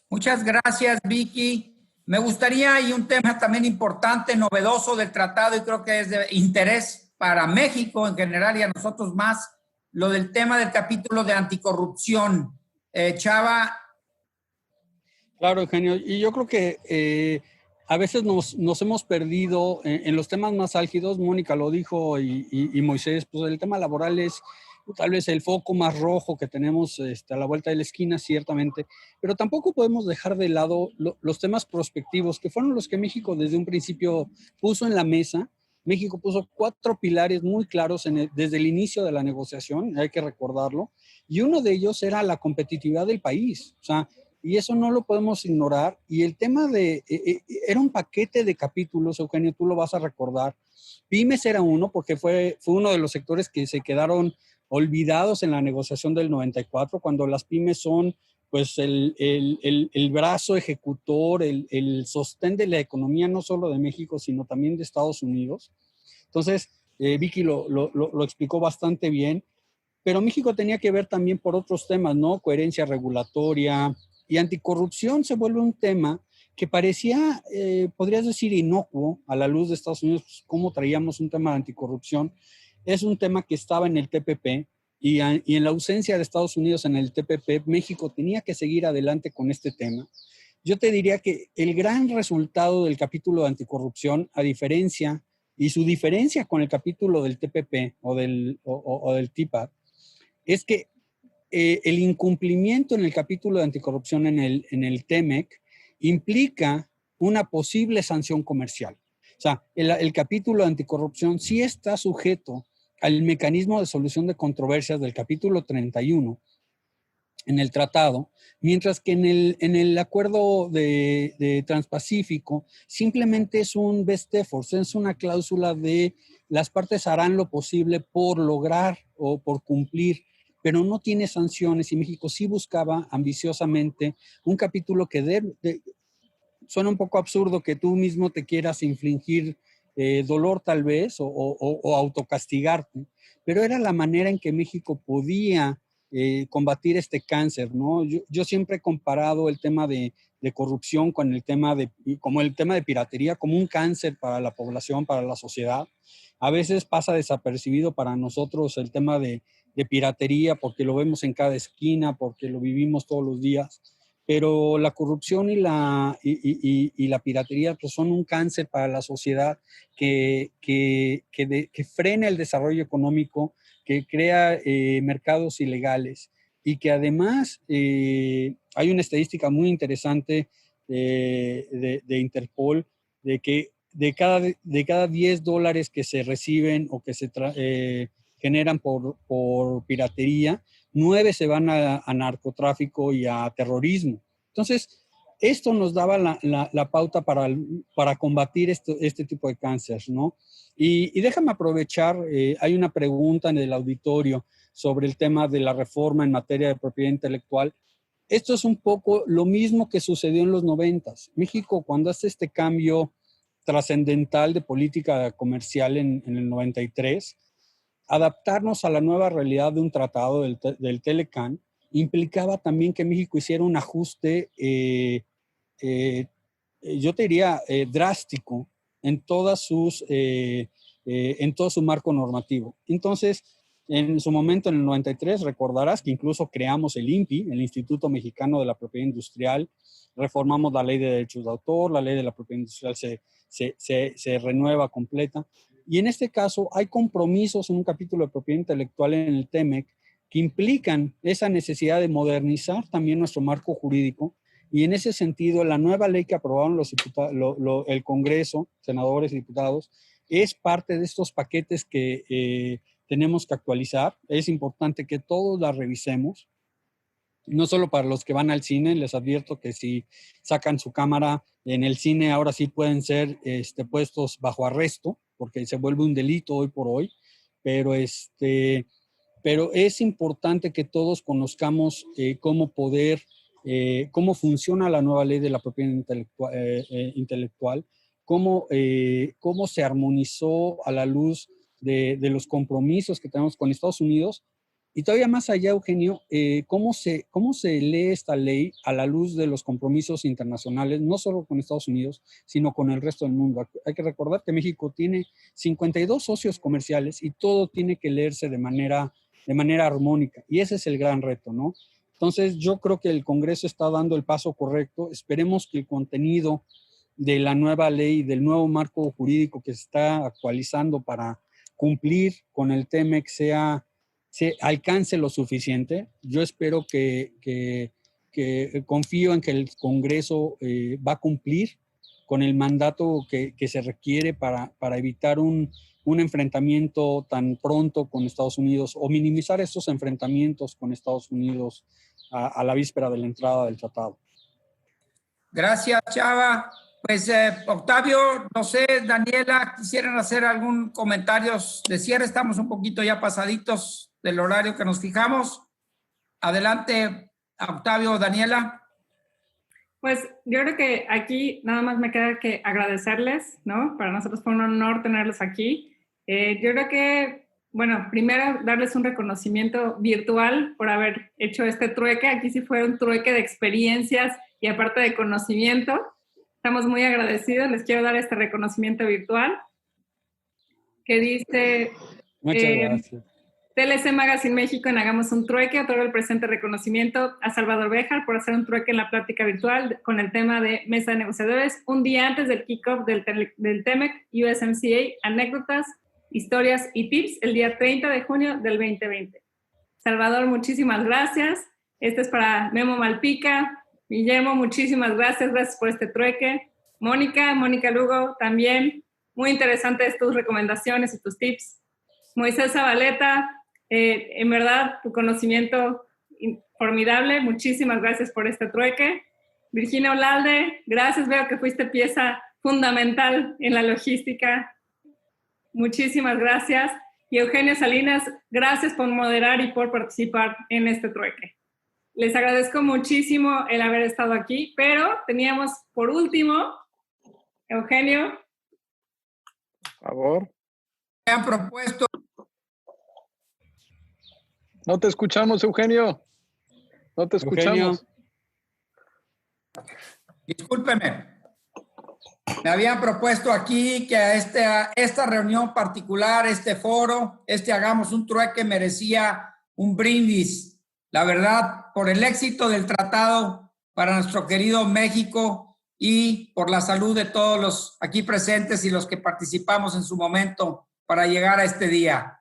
Muchas gracias, Vicky. Me gustaría, y un tema también importante, novedoso del tratado, y creo que es de interés para México en general y a nosotros más, lo del tema del capítulo de anticorrupción. Chava. Claro, Eugenio. Y yo creo que a veces nos hemos perdido en los temas más álgidos. Mónica lo dijo y Moisés, pues el tema laboral es tal vez el foco más rojo que tenemos a la vuelta de la esquina, ciertamente, pero tampoco podemos dejar de lado los temas prospectivos, que fueron los que México desde un principio puso en la mesa. México puso 4 pilares muy claros desde el inicio de la negociación, hay que recordarlo, y uno de ellos era la competitividad del país, o sea, y eso no lo podemos ignorar, y el tema era un paquete de capítulos, Eugenio, tú lo vas a recordar. Pymes era uno, porque fue uno de los sectores que se quedaron olvidados en la negociación del 94, cuando las pymes son pues el brazo ejecutor, el sostén de la economía, no solo de México, sino también de Estados Unidos. Entonces, Vicky lo explicó bastante bien, pero México tenía que ver también por otros temas, ¿no? Coherencia regulatoria y anticorrupción se vuelve un tema que parecía, podrías decir, inocuo a la luz de Estados Unidos, pues, cómo traíamos un tema de anticorrupción. Es un tema que estaba en el TPP y en la ausencia de Estados Unidos en el TPP, México tenía que seguir adelante con este tema. Yo te diría que el gran resultado del capítulo de anticorrupción, su diferencia con el capítulo del TPP o del TIPAD, es que el incumplimiento en el capítulo de anticorrupción en el TEMEC implica una posible sanción comercial. O sea, el capítulo de anticorrupción sí está sujeto al mecanismo de solución de controversias del capítulo 31 en el tratado, mientras que en el acuerdo de Transpacífico simplemente es un best effort, es una cláusula de las partes harán lo posible por lograr o por cumplir, pero no tiene sanciones, y México sí buscaba ambiciosamente un capítulo que suena un poco absurdo que tú mismo te quieras infligir dolor tal vez o autocastigarte, pero era la manera en que México podía combatir este cáncer, ¿no? Yo siempre he comparado el tema de corrupción con el tema de piratería como un cáncer para la población, para la sociedad. A veces pasa desapercibido para nosotros el tema de piratería porque lo vemos en cada esquina, porque lo vivimos todos los días. Pero la corrupción y la piratería pues son un cáncer para la sociedad que frena el desarrollo económico, que crea mercados ilegales y que además hay una estadística muy interesante de Interpol de que de cada $10 que se reciben o que se generan por piratería, 9 se van a narcotráfico y a terrorismo. Entonces, esto nos daba la pauta para combatir este tipo de cáncer, ¿no? Y déjame aprovechar, hay una pregunta en el auditorio sobre el tema de la reforma en materia de propiedad intelectual. Esto es un poco lo mismo que sucedió en los 90s. México, cuando hace este cambio trascendental de política comercial en el 93, adaptarnos a la nueva realidad de un tratado del Telecán implicaba también que México hiciera un ajuste, yo te diría, drástico en todo su marco normativo. Entonces, en su momento, en el 93, recordarás que incluso creamos el INPI, el Instituto Mexicano de la Propiedad Industrial, reformamos la Ley de Derechos de Autor, la Ley de la Propiedad Industrial se renueva completa. Y en este caso hay compromisos en un capítulo de propiedad intelectual en el TEMEC que implican esa necesidad de modernizar también nuestro marco jurídico. Y en ese sentido, la nueva ley que aprobaron el Congreso, senadores y diputados, es parte de estos paquetes que tenemos que actualizar. Es importante que todos la revisemos. no solo para los que van al cine, les advierto que si sacan su cámara en el cine, ahora sí pueden ser puestos bajo arresto, porque se vuelve un delito hoy por hoy, pero es importante que todos conozcamos cómo funciona la nueva ley de la propiedad intelectual, cómo se armonizó a la luz de los compromisos que tenemos con Estados Unidos. Y todavía más allá, Eugenio, ¿cómo se lee esta ley a la luz de los compromisos internacionales, no solo con Estados Unidos, sino con el resto del mundo? Hay que recordar que México tiene 52 socios comerciales y todo tiene que leerse de manera armónica. Y ese es el gran reto, ¿no? Entonces, yo creo que el Congreso está dando el paso correcto. Esperemos que el contenido de la nueva ley, del nuevo marco jurídico que se está actualizando para cumplir con el TEMEC se alcance lo suficiente. Yo espero que confío en que el Congreso va a cumplir con el mandato que se requiere para evitar un enfrentamiento tan pronto con Estados Unidos o minimizar estos enfrentamientos con Estados Unidos a la víspera de la entrada del tratado. Gracias, Chava. Pues Octavio, no sé, Daniela, ¿quisieran hacer algún comentario de cierre? Estamos un poquito ya pasaditos del horario que nos fijamos. Adelante, Octavio, Daniela. Pues yo creo que aquí nada más me queda que agradecerles, ¿no? Para nosotros fue un honor tenerlos aquí. Yo creo que, bueno, primero darles un reconocimiento virtual por haber hecho este trueque. Aquí sí fue un trueque de experiencias y aparte de conocimiento. Estamos muy agradecidos. Les quiero dar este reconocimiento virtual que dice... Muchas gracias. TLC Magazine México en Hagamos un Trueque otorga el presente reconocimiento a Salvador Béjar por hacer un trueque en la plática virtual con el tema de Mesa de Negociadores un día antes del kickoff del TEMEC USMCA, anécdotas, historias y tips el día 30 de junio del 2020. Salvador, muchísimas gracias. Este es para Memo Malpica. Guillermo, muchísimas gracias. Gracias por este trueque. Mónica Lugo, también. Muy interesantes tus recomendaciones y tus tips. Moisés Zabaleta, en verdad, tu conocimiento formidable. Muchísimas gracias por este trueque. Virginia Olalde, gracias. Veo que fuiste pieza fundamental en la logística. Muchísimas gracias. Y Eugenio Salinas, gracias por moderar y por participar en este trueque. Les agradezco muchísimo el haber estado aquí, pero teníamos por último, Eugenio. Por favor. Me han propuesto... No te escuchamos, Eugenio. No te escuchamos. Eugenio. Discúlpeme. Me habían propuesto aquí que a esta reunión particular, este foro, Hagamos un Trueque merecía un brindis. La verdad, por el éxito del tratado para nuestro querido México y por la salud de todos los aquí presentes y los que participamos en su momento para llegar a este día.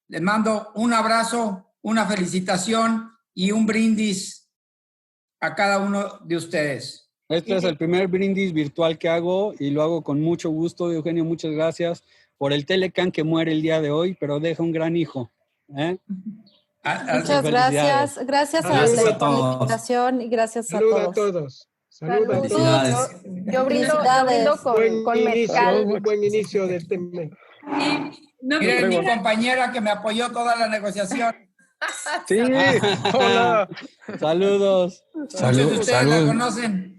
Les mando un abrazo, una felicitación y un brindis a cada uno de ustedes. Este es el primer brindis virtual que hago y lo hago con mucho gusto. Eugenio, muchas gracias por el Telecán que muere el día de hoy, pero deja un gran hijo. Muchas gracias. Gracias a la invitación y gracias a todos. Saludos a todos. Yo brindo con mezcal. Buen inicio del tema. Miren, mi compañera que me apoyó toda la negociación. Sí, hola. Saludos. Ustedes la conocen.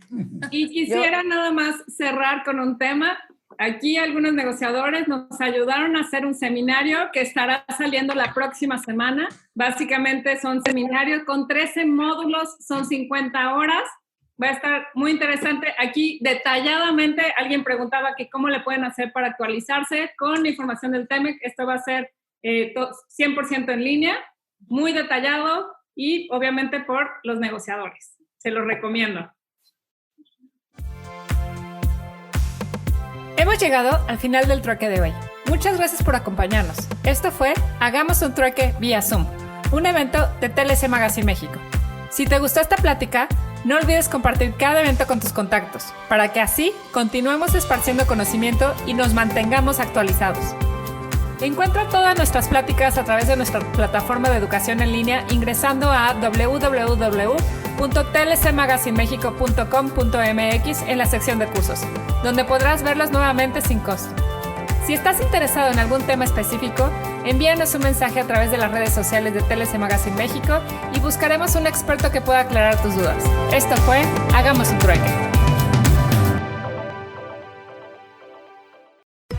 Y quisiera nada más cerrar con un tema. Aquí algunos negociadores nos ayudaron a hacer un seminario que estará saliendo la próxima semana. Básicamente son seminarios con 13 módulos, son 50 horas. Va a estar muy interesante. Aquí detalladamente alguien preguntaba que cómo le pueden hacer para actualizarse con la información del TEMEC. Esto va a ser 100% en línea, muy detallado y obviamente por los negociadores. Se los recomiendo. Hemos llegado al final del trueque de hoy. Muchas gracias por acompañarnos. Esto fue Hagamos un Trueque vía Zoom, un evento de TLC Magazine México. Si te gustó esta plática, no olvides compartir cada evento con tus contactos, para que así continuemos esparciendo conocimiento y nos mantengamos actualizados. Encuentra todas nuestras pláticas a través de nuestra plataforma de educación en línea ingresando a www.tlcmagazinemexico.com.mx en la sección de cursos, donde podrás verlas nuevamente sin costo. Si estás interesado en algún tema específico, envíanos un mensaje a través de las redes sociales de TLC Magazine México y buscaremos un experto que pueda aclarar tus dudas. Esto fue Hagamos un Trueque.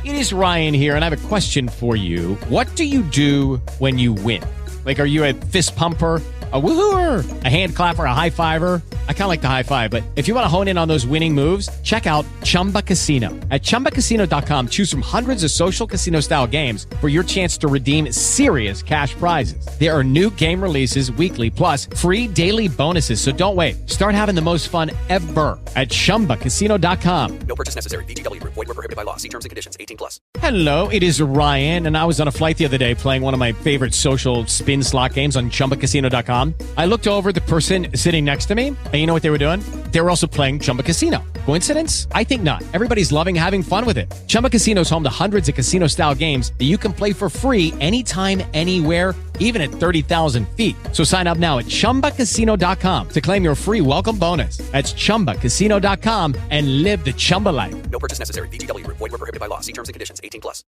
It is Ryan here, and I have a question for you. What do you do when you win? Like, are you a fist pumper, a woohooer, a hand clapper, a high fiver? I kind of like the high five, but if you want to hone in on those winning moves, check out Chumba Casino. At ChumbaCasino.com, choose from hundreds of social casino-style games for your chance to redeem serious cash prizes. There are new game releases weekly, plus free daily bonuses. So don't wait. Start having the most fun ever at ChumbaCasino.com. No purchase necessary. VGW Group. Void where prohibited by law. See terms and conditions. 18+. Hello, it is Ryan, and I was on a flight the other day playing one of my favorite social spin slot games on ChumbaCasino.com. I looked over the person sitting next to me, and you know what they were doing? They were also playing Chumba Casino. Coincidence? I think not. Everybody's loving having fun with it. Chumba Casino is home to hundreds of casino-style games that you can play for free anytime, anywhere, even at 30,000 feet. So sign up now at ChumbaCasino.com to claim your free welcome bonus. That's ChumbaCasino.com and live the Chumba life. No purchase necessary. VGW Group. Void where prohibited by law. See terms and conditions. 18+.